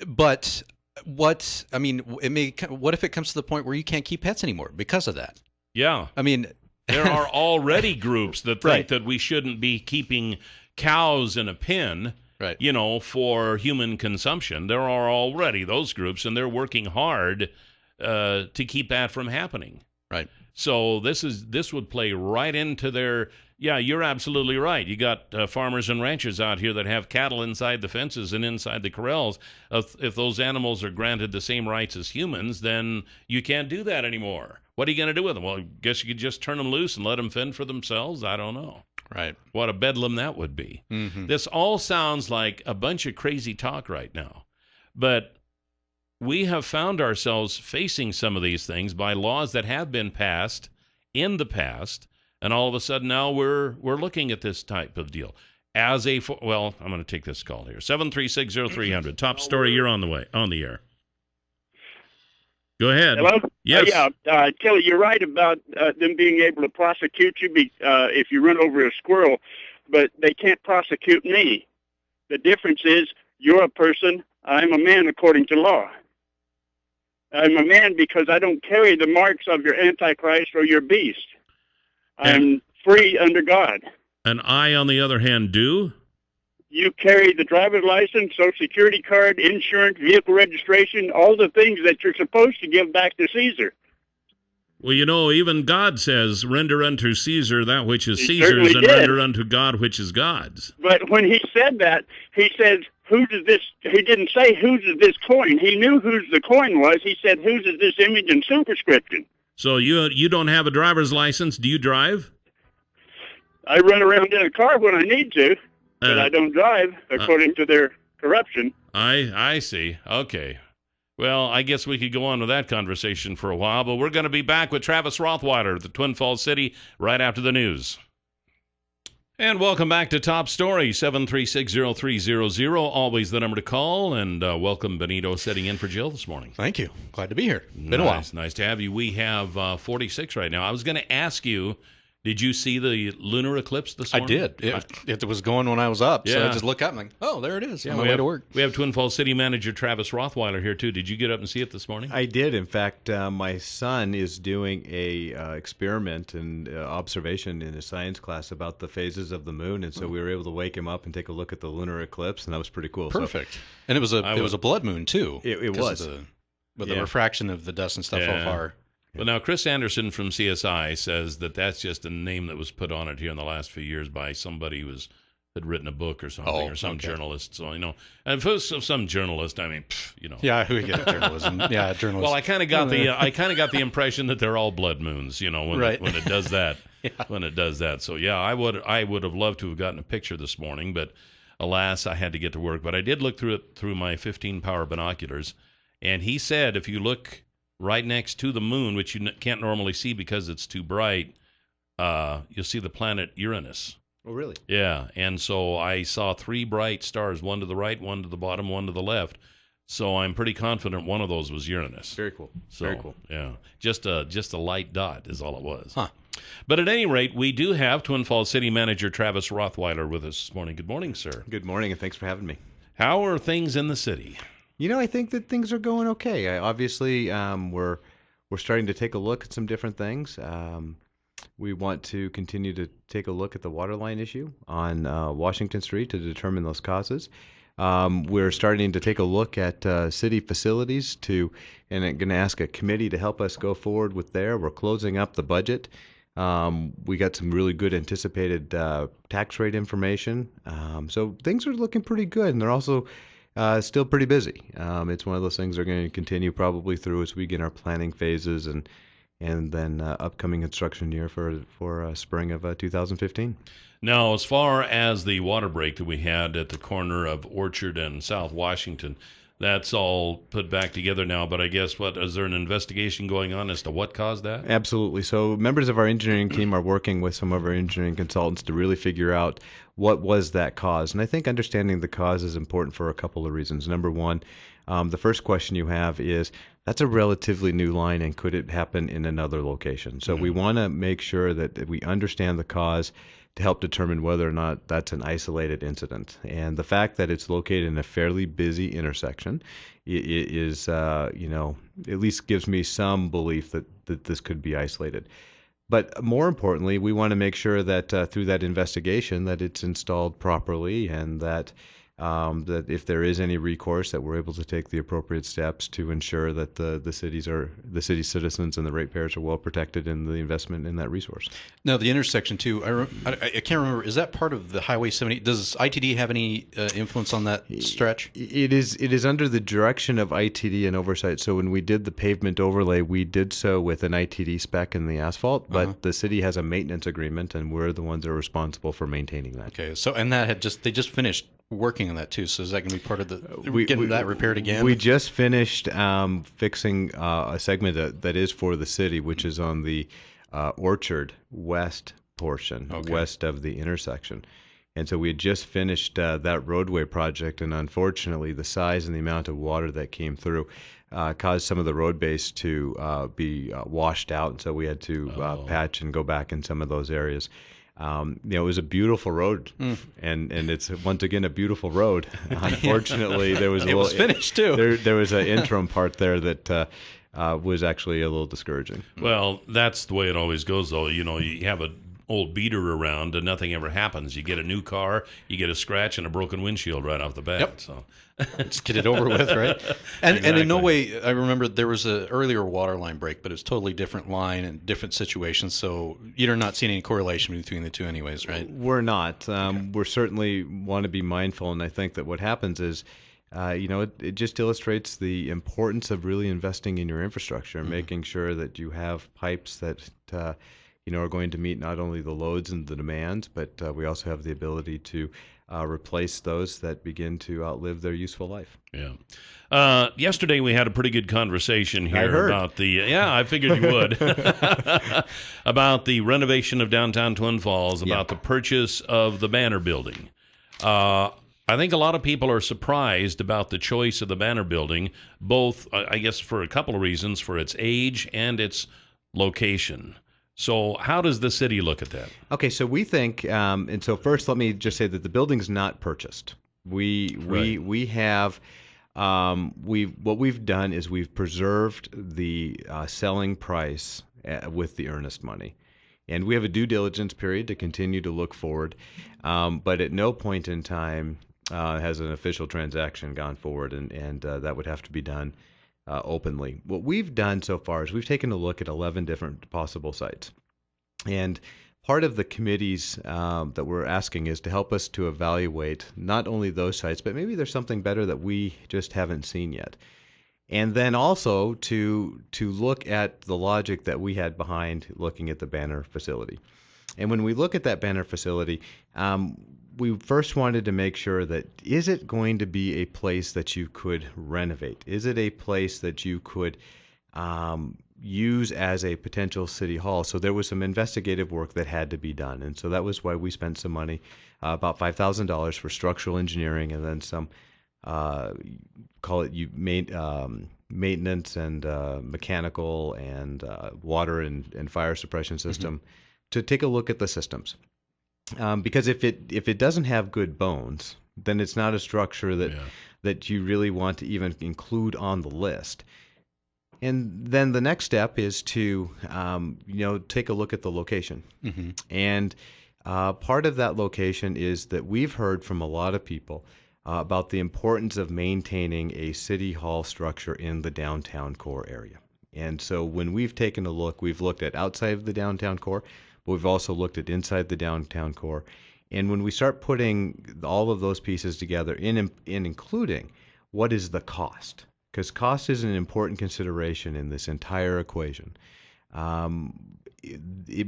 But what if it comes to the point where you can't keep pets anymore because of that? Yeah. I mean, there are already groups that think right. that we shouldn't be keeping cows in a pen. Right. For human consumption. There are already those groups, and they're working hard to keep that from happening. Right. So this would play right into their. Yeah, you're absolutely right. You got farmers and ranchers out here that have cattle inside the fences and inside the corrals. If those animals are granted the same rights as humans, then you can't do that anymore. What are you going to do with them? Well, I guess you could just turn them loose and let them fend for themselves. I don't know. Right. What a bedlam that would be. Mm-hmm. This all sounds like a bunch of crazy talk right now. But we have found ourselves facing some of these things by laws that have been passed in the past, and all of a sudden now we're looking at this type of deal. I'm going to take this call here. 7360300. Top story, you're on the air. Go ahead. Hello? Yes. Kelly, you're right about them being able to prosecute you if you run over a squirrel, but they can't prosecute me. The difference is you're a person, I'm a man according to law. I'm a man because I don't carry the marks of your Antichrist or your beast. I'm free under God. And I, on the other hand, do? you carry the driver's license, social security card, insurance, vehicle registration, all the things that you're supposed to give back to Caesar. Well, even God says, render unto Caesar that which is He Caesar's, certainly and did. render unto God which is God's. But when he said that, he said, whose is this? He didn't say, whose is this coin? He knew whose the coin was. He said, whose is this image and superscription? So you don't have a driver's license. Do you drive? I run around in a car when I need to, but I don't drive, according to their corruption. I see. Okay. Well, I guess we could go on with that conversation for a while, but we're going to be back with Travis Rothweiler, the Twin Falls City, right after the news. And welcome back to Top Story, 7360300, always the number to call, and welcome Benito sitting in for Jill this morning. Thank you. Glad to be here. Been a while. Nice to have you. We have 46 right now. I was going to ask you, did you see the lunar eclipse this morning? I did. It was going when I was up, so Yeah. I just look up and I'm like, oh, there it is. Yeah, On my way to work. We have Twin Falls City Manager Travis Rothweiler here, too. Did you get up and see it this morning? I did. In fact, my son is doing a experiment and observation in his science class about the phases of the moon, and so we were able to wake him up and take a look at the lunar eclipse, and that was pretty cool. Perfect. So, and it was a blood moon, too. It was. With the refraction of the dust and stuff Yeah. so far. Well, now, Chris Anderson from CSI says that that's just a name that was put on it here in the last few years by somebody who had written a book or something, or some journalist. So, and if it was some journalist, I mean, Yeah, who get journalism? Yeah, journalism. Well, I kind of got the impression that they're all blood moons, when Right. when it does that. Yeah. When it does that. So, yeah, I would have loved to have gotten a picture this morning, but alas, I had to get to work. But I did look through my 15 power binoculars, and he said if you look right next to the moon, which you can't normally see because it's too bright, you'll see the planet Uranus. Oh, really? Yeah, and so I saw 3 bright stars, one to the right, one to the bottom, one to the left. So I'm pretty confident one of those was Uranus. Very cool. So, Very cool. Yeah, just a light dot is all it was. Huh. But at any rate, we do have Twin Falls City Manager Travis Rothweiler with us this morning. Good morning, sir. Good morning, and thanks for having me. How are things in the city? I think that things are going okay. Obviously, we're starting to take a look at some different things. We want to continue to take a look at the water line issue on Washington Street to determine those causes. We're starting to take a look at city facilities and I'm going to ask a committee to help us go forward with there. We're closing up the budget. We got some really good anticipated tax rate information. So things are looking pretty good, and they're also still pretty busy. It's one of those things that are going to continue probably through as we get our planning phases and then upcoming construction year for spring of 2015. Now, as far as the water break that we had at the corner of Orchard and South Washington, that's all put back together now, but I guess, is there an investigation going on as to what caused that? Absolutely. So members of our engineering team are working with some of our engineering consultants to really figure out what was that cause. And I think understanding the cause is important for a couple of reasons. Number one, the first question you have is, that's a relatively new line, and could it happen in another location? So we want to make sure that we understand the cause to help determine whether or not that's an isolated incident. And the fact that it's located in a fairly busy intersection is, at least gives me some belief that this could be isolated. But more importantly, we want to make sure that through that investigation that it's installed properly, and that if there is any recourse, that we're able to take the appropriate steps to ensure that the city's citizens and the ratepayers are well protected in the investment in that resource. Now, the intersection, too, I can't remember, is that part of the Highway 70? Does ITD have any influence on that stretch? It is under the direction of ITD and oversight. So when we did the pavement overlay, we did so with an ITD spec in the asphalt, but the city has a maintenance agreement, and we're the ones that are responsible for maintaining that. Okay, so, and they just finished working on that too, so is that going to be part of getting that repaired again? We just finished fixing a segment that is for the city, which is on the Orchard West portion, west of the intersection. And so we had just finished that roadway project, and unfortunately the size and the amount of water that came through caused some of the road base to be washed out, and so we had to patch and go back in some of those areas. It was a beautiful road, and it's once again a beautiful road. Unfortunately, there was was finished too. There was an interim part there that was actually a little discouraging. Well, that's the way it always goes, though. You have old beater around and nothing ever happens. You get a new car, you get a scratch and a broken windshield right off the bat. Yep. So Let's get it over with, right? And in no Exactly. way, I remember there was a earlier water line break, but it's totally different line and different situations. So you're not seeing any correlation between the two, anyways, right? We're not. We're certainly want to be mindful, and I think that what happens is, it just illustrates the importance of really investing in your infrastructure and making sure that you have pipes that are going to meet not only the loads and the demands, but we also have the ability to replace those that begin to outlive their useful life. Yeah. Yesterday we had a pretty good conversation here heard. about I figured you would, about the renovation of downtown Twin Falls, about the purchase of the Banner Building. I think a lot of people are surprised about the choice of the Banner Building, both, I guess, for a couple of reasons, for its age and its location. So how does the city look at that? Okay, so we think, and so first let me just say that the building's not purchased. We have what we've done is we've preserved the selling price with the earnest money, and we have a due diligence period to continue to look forward, but at no point in time has an official transaction gone forward, and that would have to be done openly. What we've done so far is we've taken a look at 11 different possible sites. And part of the committees that we're asking is to help us to evaluate not only those sites, but maybe there's something better that we just haven't seen yet. And then also to look at the logic that we had behind looking at the Banner facility. And when we look at that Banner facility, we first wanted to make sure that, is it going to be a place that you could renovate? Is it a place that you could use as a potential city hall? So there was some investigative work that had to be done. And so that was why we spent some money, about $5,000 for structural engineering, and then some, maintenance and mechanical and water and fire suppression system to take a look at the systems. Because if it doesn't have good bones, then it's not a structure that you really want to even include on the list. And then the next step is to take a look at the location. And part of that location is that we've heard from a lot of people about the importance of maintaining a city hall structure in the downtown core area. And so when we've taken a look, we've looked at outside of the downtown core, but we've also looked at inside the downtown core. And when we start putting all of those pieces together, in including what is the cost, because cost is an important consideration in this entire equation,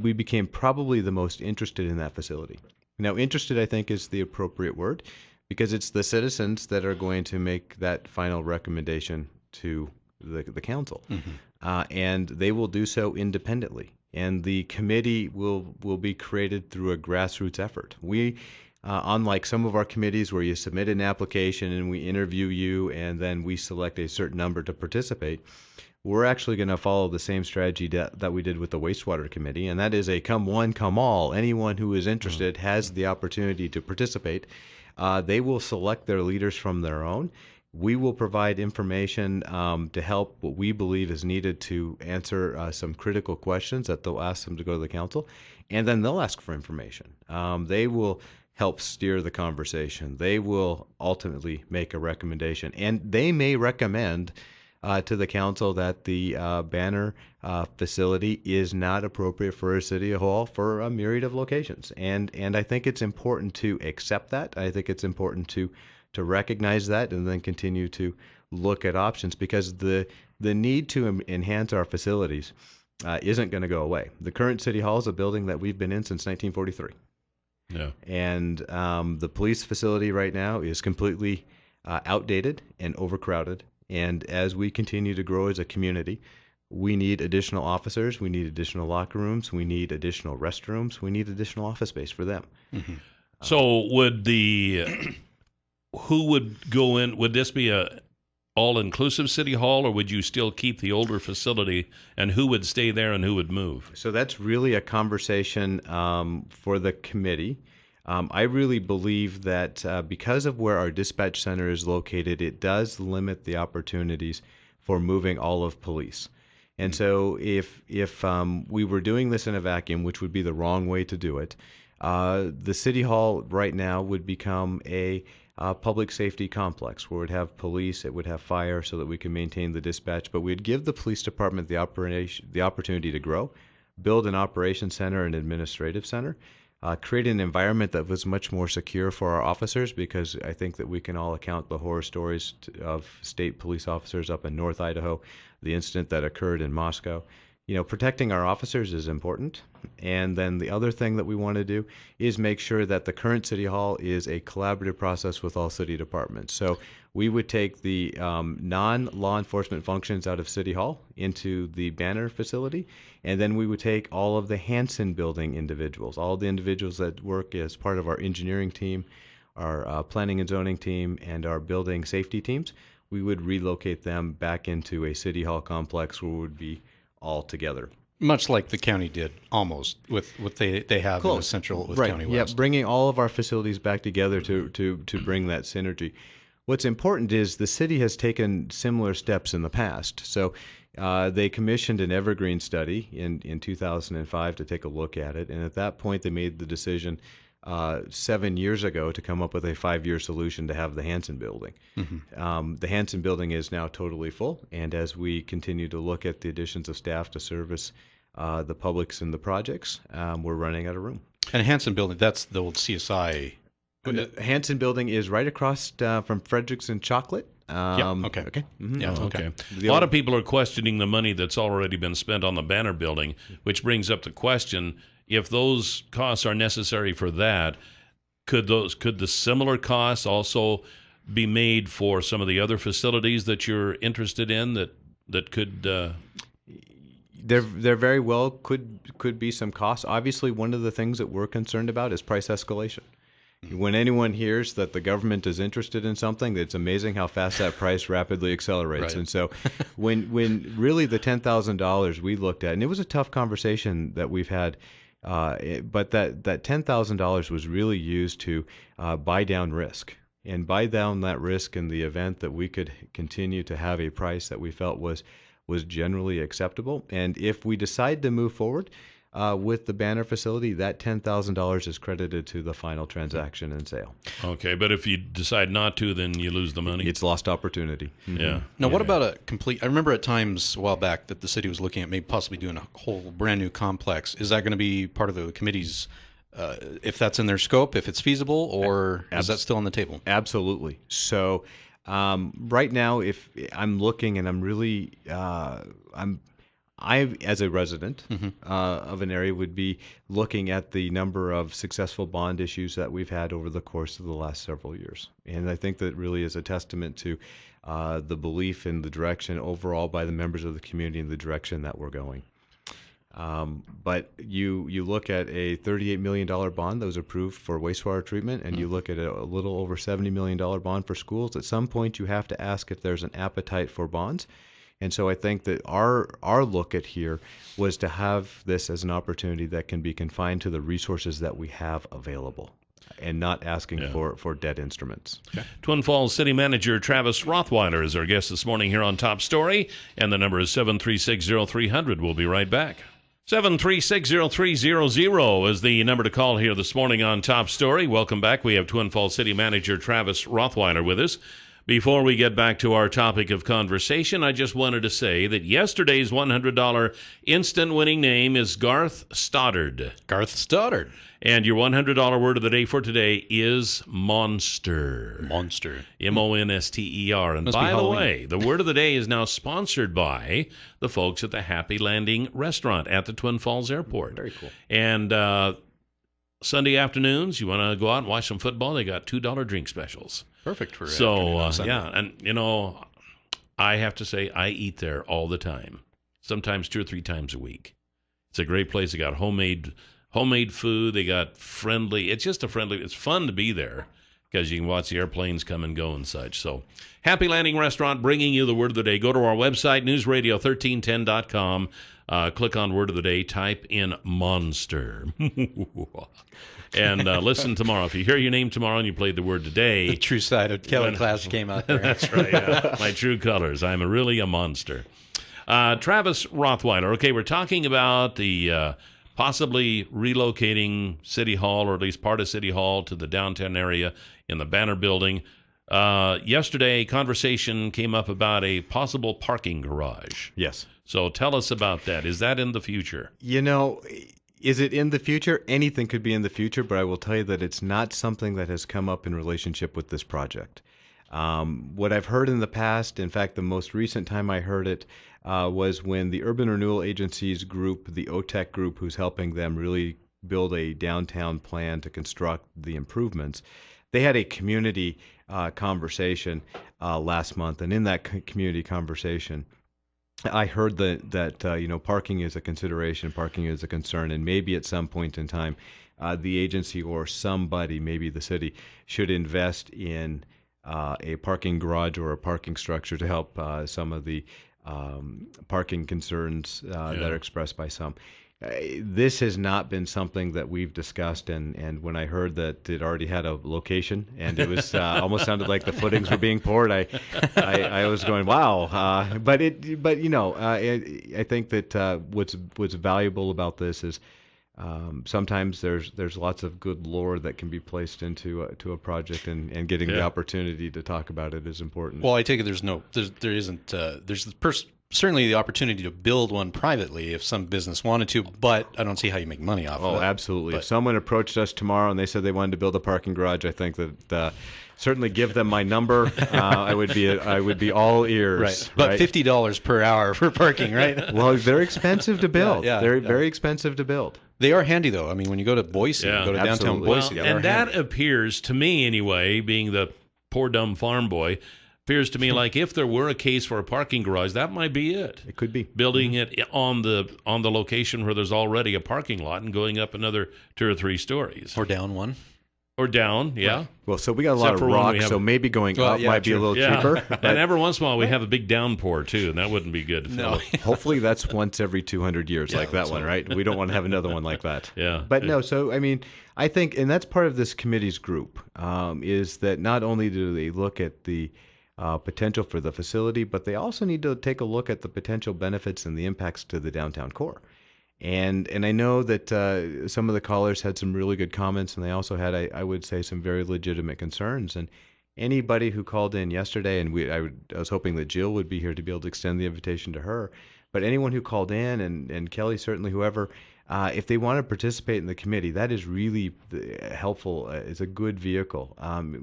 we became probably the most interested in that facility. Now, interested, I think, is the appropriate word, because it's the citizens that are going to make that final recommendation to the council. And they will do so independently. And the committee will be created through a grassroots effort. We, unlike some of our committees where you submit an application and we interview you and then we select a certain number to participate, we're actually going to follow the same strategy that we did with the wastewater committee, and that is a come one, come all. Anyone who is interested has the opportunity to participate. They will select their leaders from their own. We will provide information to help what we believe is needed to answer some critical questions that they'll ask them to go to the council, and then they'll ask for information. They will help steer the conversation. They will ultimately make a recommendation, and they may recommend to the council that the Banner facility is not appropriate for a city hall for a myriad of locations. And I think it's important to accept that. I think it's important to recognize that and then continue to look at options, because the need to enhance our facilities isn't going to go away. The current city hall is a building that we've been in since 1943. Yeah. And the police facility right now is completely outdated and overcrowded. And as we continue to grow as a community, we need additional officers, we need additional locker rooms, we need additional restrooms, we need additional office space for them. So who would go in? Would this be a all-inclusive city hall, or would you still keep the older facility, and who would stay there and who would move? So that's really a conversation for the committee. I really believe that because of where our dispatch center is located, it does limit the opportunities for moving all of police. And so if we were doing this in a vacuum, which would be the wrong way to do it, the City Hall right now would become a public safety complex where it would have police, it would have fire so that we can maintain the dispatch, but we'd give the police department the opportunity to grow, build an operations center and administrative center, create an environment that was much more secure for our officers, because I think that we can all account the horror stories of state police officers up in North Idaho, the incident that occurred in Moscow. Protecting our officers is important. And then the other thing that we want to do is make sure that the current City Hall is a collaborative process with all city departments. So we would take the non-law enforcement functions out of City Hall into the Banner facility, and then we would take all of the Hanson building individuals, all of the individuals that work as part of our engineering team, our planning and zoning team, and our building safety teams. We would relocate them back into a City Hall complex where we would be all together. Much like the county did, almost, with what they have in the central with right. County West. Yeah, bringing all of our facilities back together to bring that synergy. What's important is the city has taken similar steps in the past. So they commissioned an evergreen study in 2005 to take a look at it, and at that point they made the decision 7 years ago to come up with a 5-year solution to have the Hanson building. The Hanson building is now totally full, and as we continue to look at the additions of staff to service the publics and the projects, we're running out of room. And Hanson building, that's the old CSI. The Hanson building is right across from Fredericks and Chocolate. Okay. Mm-hmm. Yeah, Okay. A lot of people are questioning the money that's already been spent on the Banner building, which brings up the question, if those costs are necessary for that, could the similar costs also be made for some of the other facilities that you're interested in that could There very well could be some costs. Obviously, one of the things that we're concerned about is price escalation. When anyone hears that the government is interested in something, it's amazing how fast that price rapidly accelerates. Right. And so when really the $10,000 we looked at, and it was a tough conversation that we've had, but that $10,000 was really used to buy down risk and buy down that risk in the event that we could continue to have a price that we felt was generally acceptable. And if we decide to move forward with the Banner facility, that $10,000 is credited to the final transaction and sale. Okay, but if you decide not to, then you lose the money. It's lost opportunity. Mm-hmm. Yeah. Now, what about a complete? I remember at times a while back that the city was looking at maybe possibly doing a whole brand new complex. Is that going to be part of the committee's, if that's in their scope, if it's feasible, or is that still on the table? Absolutely. So right now, if I'm looking and I'm really, I, as a resident of an area, would be looking at the number of successful bond issues that we've had over the course of the last several years. And I think that really is a testament to the belief in the direction overall by the members of the community in the direction that we're going. But you look at a $38 million bond that was approved for wastewater treatment, and you look at a little over $70 million bond for schools. At some point, you have to ask if there's an appetite for bonds. And so I think that our look at here was to have this as an opportunity that can be confined to the resources that we have available and not asking for debt instruments. Okay. Twin Falls City Manager Travis Rothweiler is our guest this morning here on Top Story, and the number is 736-0300. We'll be right back. 736-0300 is the number to call here this morning on Top Story. Welcome back. We have Twin Falls City Manager Travis Rothweiler with us. Before we get back to our topic of conversation, I just wanted to say that yesterday's $100 instant winning name is Garth Stoddard. Garth Stoddard. And your $100 word of the day for today is monster. Monster. M-O-N-S-T-E-R. And by the way, the word of the day is now sponsored by the folks at the Happy Landing restaurant at the Twin Falls Airport. Very cool. And Sunday afternoons, you want to go out and watch some football, they got $2 drink specials. Perfect for yeah, and I have to say I eat there all the time, sometimes 2 or 3 times a week. It's a great place. They got homemade food. They got friendly. It's just it's fun to be there because you can watch the airplanes come and go and such. So Happy Landing Restaurant bringing you the word of the day. Go to our website, newsradio1310.com. Click on word of the day, type in monster. And listen tomorrow. If you hear your name tomorrow and you played the word today. The true side of KLIXcast came out there. That's right. Yeah. My true colors. I'm really a monster. Travis Rothweiler. Okay, we're talking about the possibly relocating City Hall, or at least part of City Hall, to the downtown area in the Banner Building. Yesterday, conversation came up about a possible parking garage. Yes. So tell us about that. Is that in the future? You know, is it in the future? Anything could be in the future, but I will tell you that it's not something that has come up in relationship with this project. What I've heard in the past, in fact, the most recent time I heard it was when the Urban Renewal Agency's group, the OTEC group, who's helping them really build a downtown plan to construct the improvements, they had a community conversation last month, and in that community conversation, I heard that parking is a consideration, parking is a concern, and maybe at some point in time, the agency or somebody, maybe the city, should invest in a parking garage or a parking structure to help some of the parking concerns that are expressed by some. This has not been something that we've discussed, and when I heard that it already had a location and it was almost sounded like the footings were being poured, I was going, wow. I think that what's valuable about this is sometimes there's lots of good lore that can be placed into a project, and getting the opportunity to talk about it is important. Well, I take it there's certainly the opportunity to build one privately if some business wanted to, but I don't see how you make money off of it. Oh, absolutely. But if someone approached us tomorrow and they said they wanted to build a parking garage, I think that certainly give them my number. I would be all ears. Right. But $50 per hour for parking, right? Well, they're expensive to build. They're very expensive to build. They are handy, though. I mean, when you go to Boise, you go to downtown Boise. Well, and that appears to me, anyway, being the poor dumb farm boy, appears to me like if there were a case for a parking garage, that might be it. It could be. Building it on the location where there's already a parking lot and going up another 2 or 3 stories. Or down one. Or down, yeah. Right. Well, so we got a lot of rock, so maybe going up might be a little cheaper. And every once in a while we have a big downpour, too, and that wouldn't be good. No. Hopefully that's once every 200 years like that one, right? We don't want to have another one like that. Yeah. But no, so, I mean, I think, and that's part of this committee's group, is that not only do they look at the potential for the facility, but they also need to take a look at the potential benefits and the impacts to the downtown core. And I know that some of the callers had some really good comments, and they also had, I would say, some very legitimate concerns. And anybody who called in yesterday, and I was hoping that Jill would be here to be able to extend the invitation to her, but anyone who called in, and Kelly, certainly whoever, if they want to participate in the committee, that is really helpful. It's a good vehicle.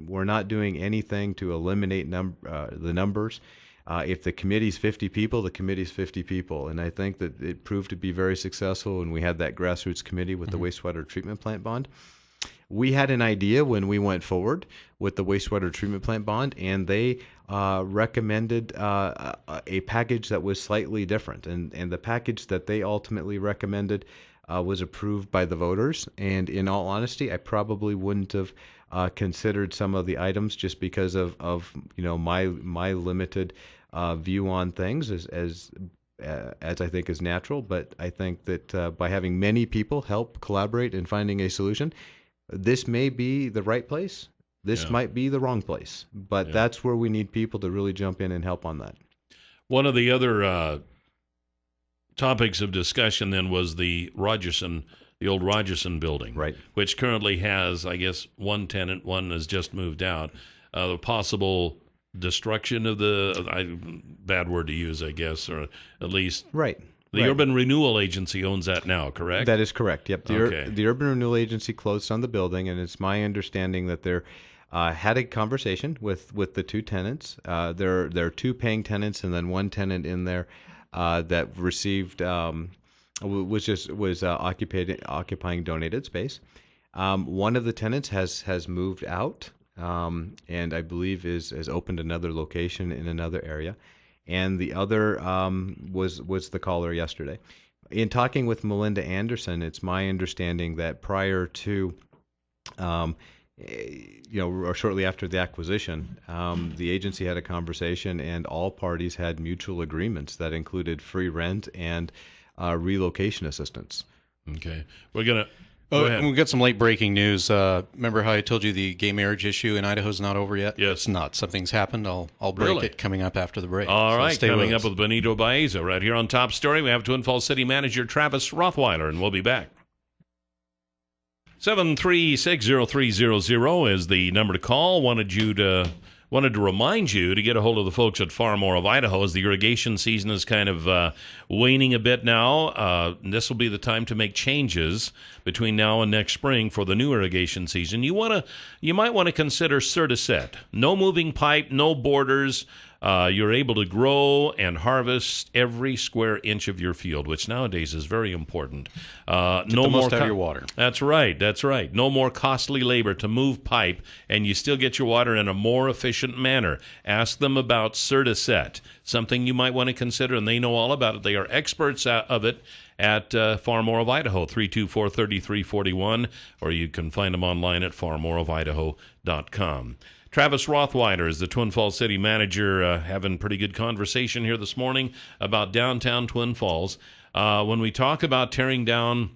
We're not doing anything to eliminate the numbers. If the committee's 50 people, the committee's 50 people. And I think that it proved to be very successful when we had that grassroots committee with the wastewater treatment plant bond. We had an idea when we went forward with the wastewater treatment plant bond, and they recommended a package that was slightly different. And the package that they ultimately recommended was approved by the voters. And in all honesty, I probably wouldn't have considered some of the items just because of my limited view on things as I think is natural. But I think that by having many people help collaborate in finding a solution, this may be the right place. This might be the wrong place. But that's where we need people to really jump in and help on that. One of the other topics of discussion then was the old Rogerson building, right, which currently has, I guess, one tenant. One has just moved out. The possible destruction of bad word to use, I guess, or at least right. The Urban Renewal Agency owns that now, correct? That is correct. Yep. The Urban Renewal Agency closed on the building, and it's my understanding that they're had a conversation with the 2 tenants. There are 2 paying tenants, and then 1 tenant in there that received was occupying donated space. One of the tenants has moved out, and I believe has opened another location in another area, and the other was the caller yesterday. In talking with Melinda Anderson, it's my understanding that prior to or shortly after the acquisition, the agency had a conversation, and all parties had mutual agreements that included free rent and relocation assistance. Okay, we're gonna Go Oh, ahead. and we've got some late breaking news. Remember how I told you the gay marriage issue in Idaho is not over yet? Yes. It's not. Something's happened. I'll break Really? it coming up after the break. All So right, stay coming with up us. with Benito Baeza right here on Top Story. We have Twin Falls City Manager Travis Rothweiler, and we'll be back. 7360300 is the number to call. Wanted to remind you to get a hold of the folks at Far More of Idaho as the irrigation season is kind of waning a bit now. This will be the time to make changes between now and next spring for the new irrigation season. You might want to consider Certiset. No moving pipe, no borders. You're able to grow and harvest every square inch of your field, which nowadays is very important. Get the most out of your water. That's right. No more costly labor to move pipe, and you still get your water in a more efficient manner. Ask them about Certiset, something you might want to consider, and they know all about it. They are experts of it at Far More of Idaho, 324-3341, or you can find them online at farmoreofidaho.com. Travis Rothweiler is the Twin Falls City Manager, having pretty good conversation here this morning about downtown Twin Falls. When we talk about tearing down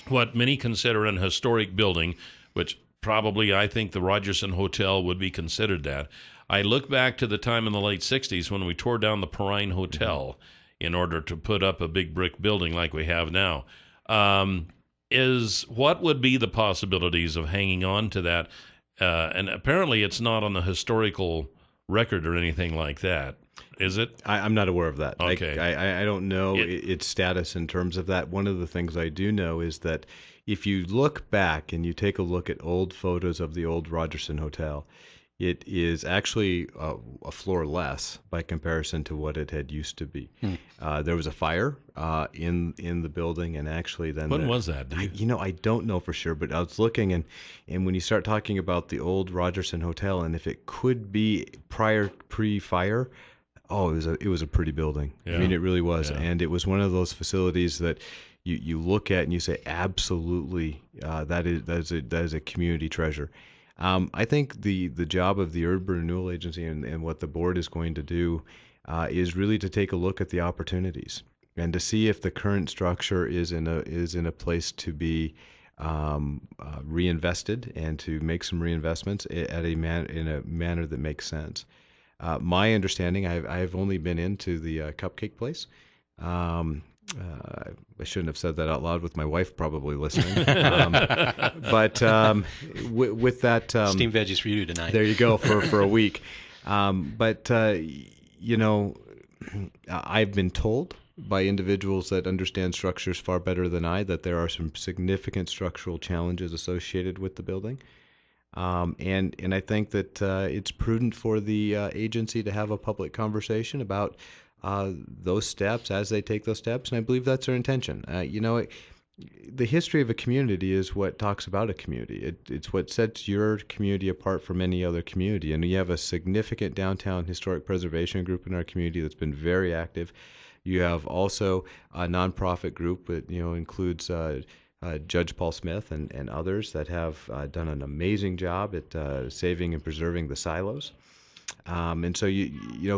what many consider an historic building, which probably I think the Rogerson Hotel would be considered that, I look back to the time in the late 60s when we tore down the Perrine Hotel in order to put up a big brick building like we have now. What would be the possibilities of hanging on to that? And apparently it's not on the historical record or anything like that, is it? I'm not aware of that. Okay. I don't know its status in terms of that. One of the things I do know is that if you look back and you take a look at old photos of the old Rogerson Hotel, it is actually a floor less by comparison to what it had used to be. There was a fire in the building, and actually then When was that? I don't know for sure, but I was looking, and when you start talking about the old Rogerson Hotel, and if it could be pre-fire, it was a pretty building. Yeah. I mean, it really was, Yeah. and it was one of those facilities that you look at and you say, absolutely, that is a community treasure. I think the job of the Urban Renewal Agency and what the board is going to do is really to take a look at the opportunities and to see if the current structure is in a place to be reinvested and to make some reinvestments in a manner that makes sense. My understanding, I've only been into the Cupcake Place. I shouldn't have said that out loud with my wife probably listening. But with that... Steamed veggies for you tonight. There you go, for a week. But I've been told by individuals that understand structures far better than I that there are some significant structural challenges associated with the building. And I think that it's prudent for the agency to have a public conversation about those steps as they take those steps, and I believe that's their intention. The history of a community is what talks about a community. It's what sets your community apart from any other community, and we have a significant downtown historic preservation group in our community that's been very active. You have also a nonprofit group that includes Judge Paul Smith and others that have done an amazing job at saving and preserving the silos. And so,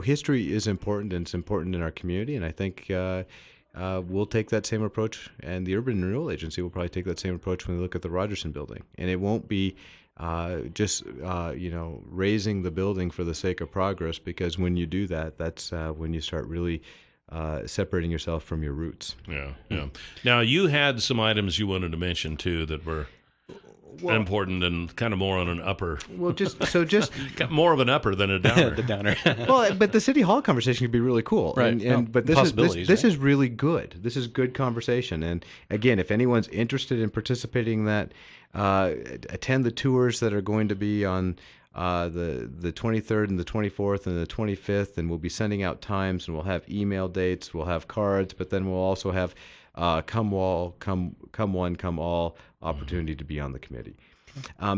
history is important, and it's important in our community. And I think we'll take that same approach, and the Urban Renewal Agency will probably take that same approach when they look at the Rogerson building. And it won't be just raising the building for the sake of progress, because when you do that, that's when you start really separating yourself from your roots. Yeah. Now, you had some items you wanted to mention, too, that were important and kind of more on an upper. Well, just more of an upper than a downer. The downer. Well, but the city hall conversation could be really cool, right? But this is really good. This is good conversation. And again, if anyone's interested in participating in that, attend the tours that are going to be on the 23rd and the 24th and the 25th, and we'll be sending out times, and we'll have email dates, we'll have cards, but then we'll also have come one, come all opportunity to be on the committee.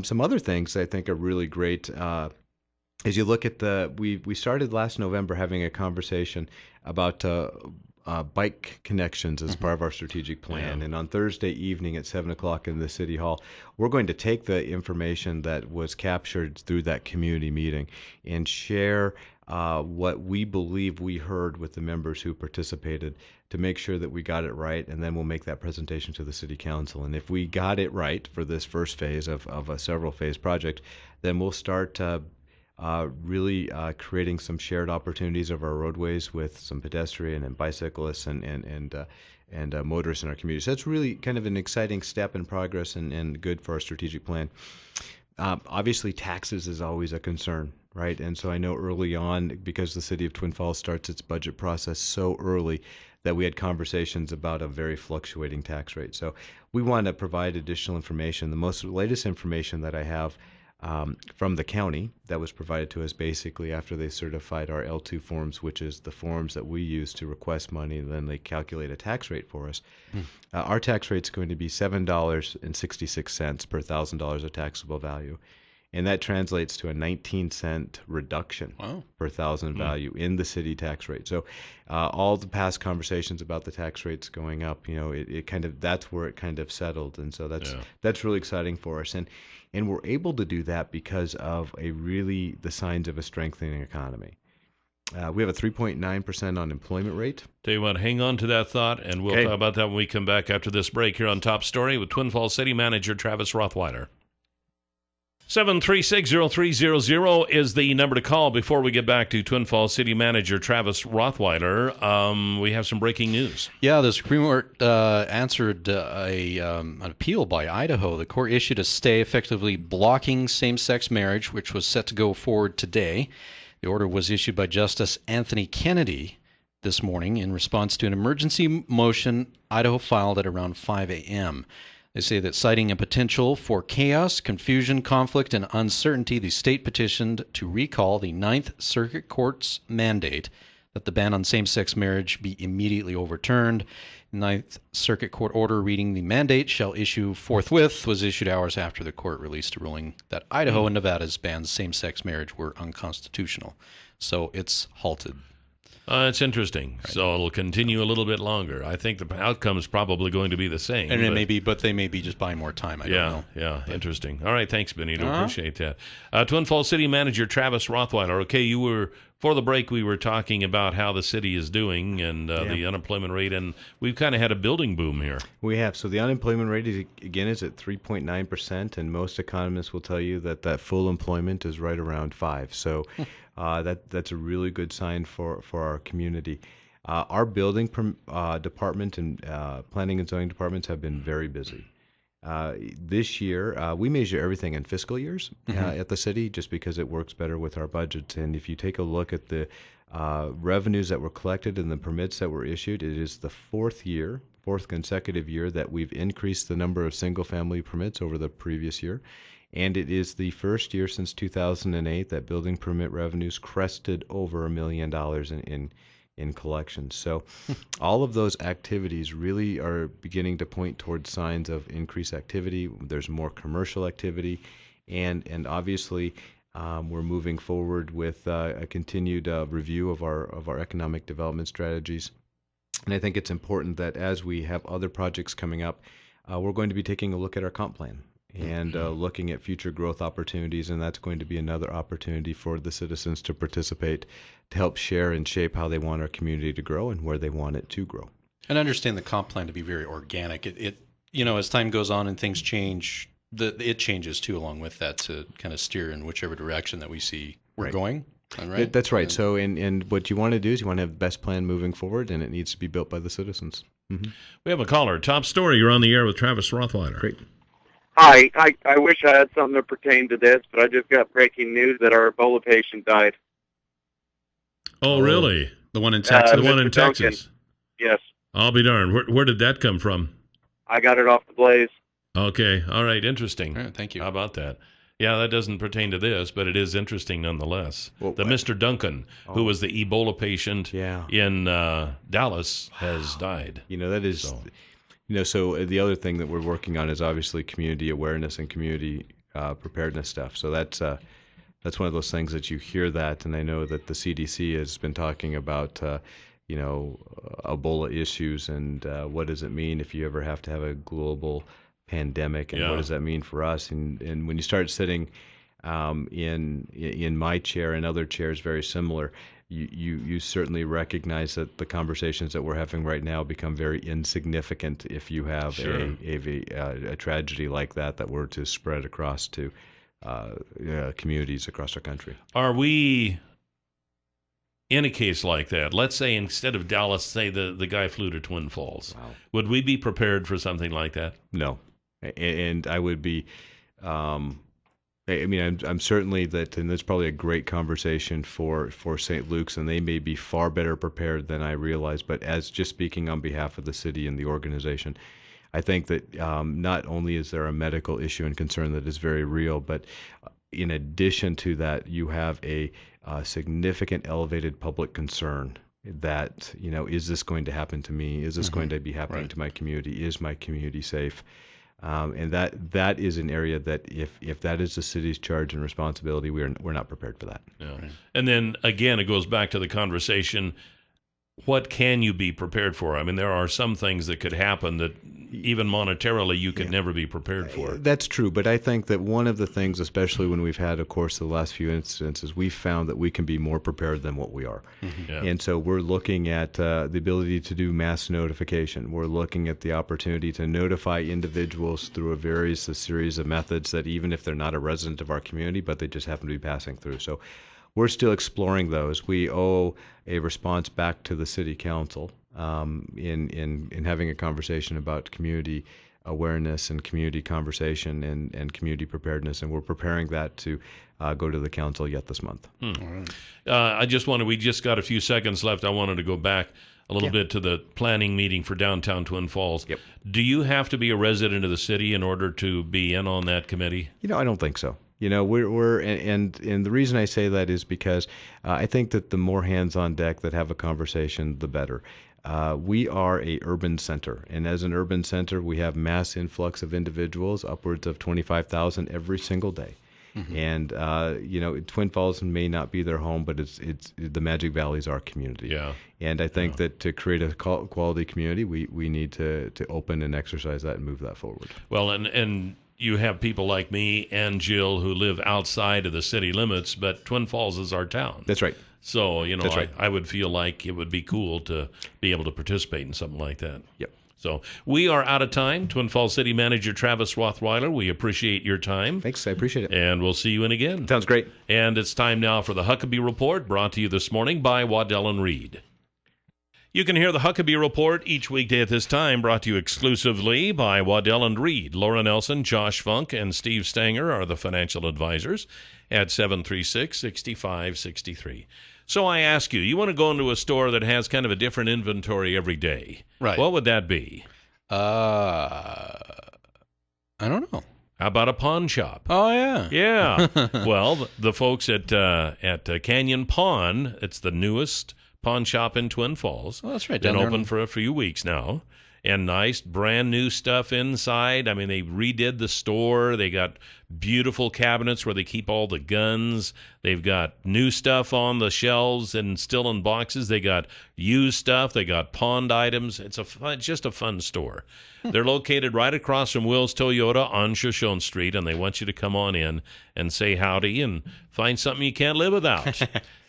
Some other things I think are really great. As you look at we started last November having a conversation about bike connections as part of our strategic plan. Yeah. And on Thursday evening at 7 o'clock in the City Hall, we're going to take the information that was captured through that community meeting and share what we believe we heard with the members who participated to make sure that we got it right, and then we'll make that presentation to the City Council. And if we got it right for this first phase of a several-phase project, then we'll start really creating some shared opportunities of our roadways with some pedestrian and bicyclists and motorists in our community. So that's really kind of an exciting step in progress and good for our strategic plan. Obviously, taxes is always a concern, right? And so I know early on, because the city of Twin Falls starts its budget process so early, that we had conversations about a very fluctuating tax rate. So we want to provide additional information. The latest information that I have from the county that was provided to us basically after they certified our L2 forms, which is the forms that we use to request money, and then they calculate a tax rate for us. Our tax rate is going to be $7.66 per $1,000 of taxable value. And that translates to a 19-cent reduction per thousand value in the city tax rate. So all the past conversations about the tax rates going up, it kind of, that's where it kind of settled. And so that's really exciting for us. And we're able to do that because of the signs of a strengthening economy. We have a 3.9% unemployment rate. Tell you what, hang on to that thought, and we'll talk about that when we come back after this break here on Top Story with Twin Falls City Manager Travis Rothweiler. 736-0300 is the number to call before we get back to Twin Falls City Manager Travis Rothweiler. We have some breaking news. Yeah, the Supreme Court answered an appeal by Idaho. The court issued a stay effectively blocking same-sex marriage, which was set to go forward today. The order was issued by Justice Anthony Kennedy this morning in response to an emergency motion Idaho filed at around 5 a.m. They say that citing a potential for chaos, confusion, conflict, and uncertainty, the state petitioned to recall the Ninth Circuit Court's mandate that the ban on same-sex marriage be immediately overturned. The Ninth Circuit Court order reading the mandate shall issue forthwith was issued hours after the court released a ruling that Idaho and Nevada's bans same-sex marriage were unconstitutional. So it's halted. It's interesting. Right. So it'll continue a little bit longer. I think the outcome is probably going to be the same. And they may be just buying more time. I don't know. Yeah, interesting. All right, thanks, Benito. Appreciate that. Twin Falls City Manager Travis Rothweiler. Okay, for the break, we were talking about how the city is doing and the unemployment rate, and we've kind of had a building boom here. We have. So the unemployment rate, is at 3.9%, and most economists will tell you that full employment is right around 5%. So that's a really good sign for our community. Our building department and planning and zoning departments have been very busy. This year, we measure everything in fiscal years at the city just because it works better with our budget. And if you take a look at the revenues that were collected and the permits that were issued, it is the fourth consecutive year that we've increased the number of single-family permits over the previous year. And it is the first year since 2008 that building permit revenues crested over $1 million in collections. So all of those activities really are beginning to point towards signs of increased activity. There's more commercial activity, and obviously we're moving forward with a continued review of our economic development strategies. And I think it's important that as we have other projects coming up, we're going to be taking a look at our comp plan and looking at future growth opportunities, and that's going to be another opportunity for the citizens to participate, to help share and shape how they want our community to grow and where they want it to grow. And understand the comp plan to be very organic. It as time goes on and things change, it changes too along with that to kind of steer in whichever direction that we see we're going. Right? That's right. So, and what you want to do is you want to have the best plan moving forward, and it needs to be built by the citizens. Mm-hmm. We have a caller. Top Story. You're on the air with Travis Rothweiler. Great. Hi, I wish I had something to pertain to this, but I just got breaking news that our Ebola patient died. Oh, really? The one in Texas? The one in Duncan. Texas? Yes. I'll be darned. Where did that come from? I got it off the Blaze. Okay. All right. Interesting. All right, thank you. How about that? Yeah, that doesn't pertain to this, but it is interesting nonetheless. Well, Mr. Duncan, who was the Ebola patient in Dallas, has died. That is... So. So the other thing that we're working on is obviously community awareness and community preparedness stuff. So that's one of those things that you hear that, and I know that the CDC has been talking about, Ebola issues and what does it mean if you ever have to have a global pandemic, and what does that mean for us? And when you start sitting in my chair and other chairs very similar, you certainly recognize that the conversations that we're having right now become very insignificant if you have a tragedy like that were to spread across to communities across our country. Are we, in a case like that, let's say instead of Dallas, say the guy flew to Twin Falls, Wow. Would we be prepared for something like that? No, and I would be. I mean, I'm certainly that, and that's probably a great conversation for St. Luke's, and they may be far better prepared than I realize. But as just speaking on behalf of the city and the organization, I think that not only is there a medical issue and concern that is very real, but in addition to that, you have a significant elevated public concern that, is this going to happen to me? Is this going to be happening to my community? Is my community safe? And that is an area that if that is the city's charge and responsibility, we're not prepared for that. Yeah. Right. And then again, it goes back to the conversation. What can you be prepared for? I mean, there are some things that could happen that even monetarily you could never be prepared for. That's true, but I think that one of the things, especially when we've had, of course, the last few instances, we've found that we can be more prepared than what we are. Mm-hmm. Yeah. And so we're looking at the ability to do mass notification. We're looking at the opportunity to notify individuals through a series of methods that even if they're not a resident of our community, but they just happen to be passing through. So we're still exploring those. We owe a response back to the city council in having a conversation about community awareness and community conversation and community preparedness, and we're preparing that to go to the council yet this month. All right. We just got a few seconds left. I wanted to go back a little bit to the planning meeting for downtown Twin Falls. Yep. Do you have to be a resident of the city in order to be in on that committee? I don't think so. And the reason I say that is because I think that the more hands on deck that have a conversation, the better. We are a urban center, and as an urban center, we have mass influx of individuals, upwards of 25,000 every single day. Mm-hmm. And Twin Falls may not be their home, but it's the Magic Valley is our community. Yeah. And I think that to create a quality community, we need to open and exercise that and move that forward. Well, and you have people like me and Jill who live outside of the city limits, but Twin Falls is our town. That's right. So, I would feel like it would be cool to be able to participate in something like that. Yep. So we are out of time. Twin Falls City Manager Travis Rothweiler, we appreciate your time. Thanks. I appreciate it. And we'll see you in again. Sounds great. And it's time now for the Huckabee Report, brought to you this morning by Waddell & Reed. You can hear the Huckabee Report each weekday at this time, brought to you exclusively by Waddell & Reed. Laura Nelson, Josh Funk, and Steve Stanger are the financial advisors at 736-6563. So I ask you want to go into a store that has kind of a different inventory every day. Right. What would that be? I don't know. How about a pawn shop? Oh, yeah. Yeah. Well, the folks at Canyon Pawn, it's the newest pawn shop in Twin Falls. Oh, that's right. Been open for a few weeks now. And nice, brand new stuff inside. I mean, they redid the store. They got beautiful cabinets where they keep all the guns. They've got new stuff on the shelves and still in boxes. They got used stuff. They got pawned items. It's just a fun store. They're located right across from Will's Toyota on Shoshone Street, and they want you to come on in and say howdy and find something you can't live without.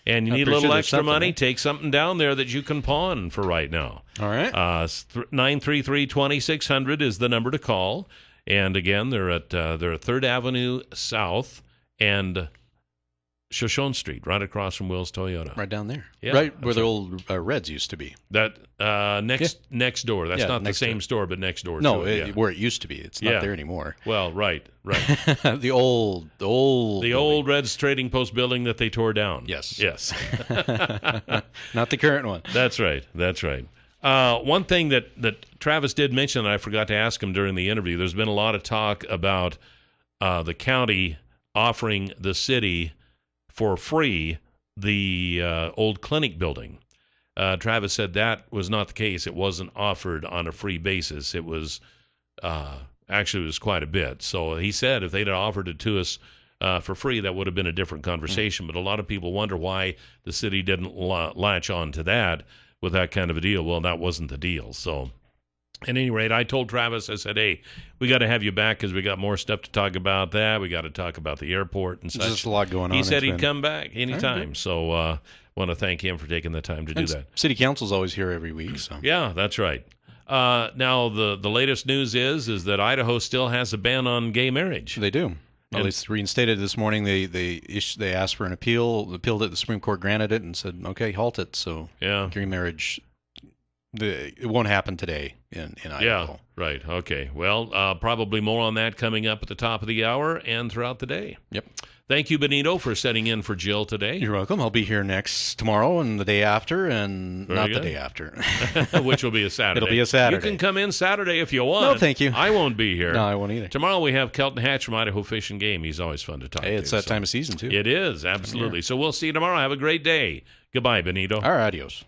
And you need a little extra money, take something down there that you can pawn for right now. All right. 933-2600 is the number to call. And again, they're at 3rd Avenue South and Shoshone Street, right across from Will's Toyota. Right down there. Yeah, right where the old Reds used to be. That next door. That's not the same store, but next door. No, where it used to be. It's not there anymore. Well, right. the old Reds Trading Post building that they tore down. Yes. Not the current one. That's right. One thing that Travis did mention that I forgot to ask him during the interview, there's been a lot of talk about the county offering the city for free the old clinic building. Travis said that was not the case. It wasn't offered on a free basis. It was actually it was quite a bit. So he said if they'd offered it to us for free, that would have been a different conversation. But a lot of people wonder why the city didn't latch on to that with that kind of a deal. Well, that wasn't the deal. So At any rate, I told Travis, I said, hey, we got to have you back because we got more stuff to talk about that. We got to talk about the airport and such. There's just a lot going on. He said he'd come back anytime. So want to thank him for taking the time to do that. City Council's always here every week. So yeah, that's right. Now, the latest news is that Idaho still has a ban on gay marriage. They do. At least reinstated this morning. They asked for an appeal. Appealed it. The Supreme Court granted it and said, okay, halt it. So gay marriage, it won't happen today in Idaho. Yeah, right. Okay. Well, probably more on that coming up at the top of the hour and throughout the day. Yep. Thank you, Benito, for setting in for Jill today. You're welcome. I'll be here tomorrow and the day after, and Very good. The day after. Which will be a Saturday. It'll be a Saturday. You can come in Saturday if you want. No, thank you. I won't be here. No, I won't either. Tomorrow we have Kelton Hatch from Idaho Fish and Game. He's always fun to talk to. Hey, it's that time of season, too. It is, absolutely. So we'll see you tomorrow. Have a great day. Goodbye, Benito. All right, adios.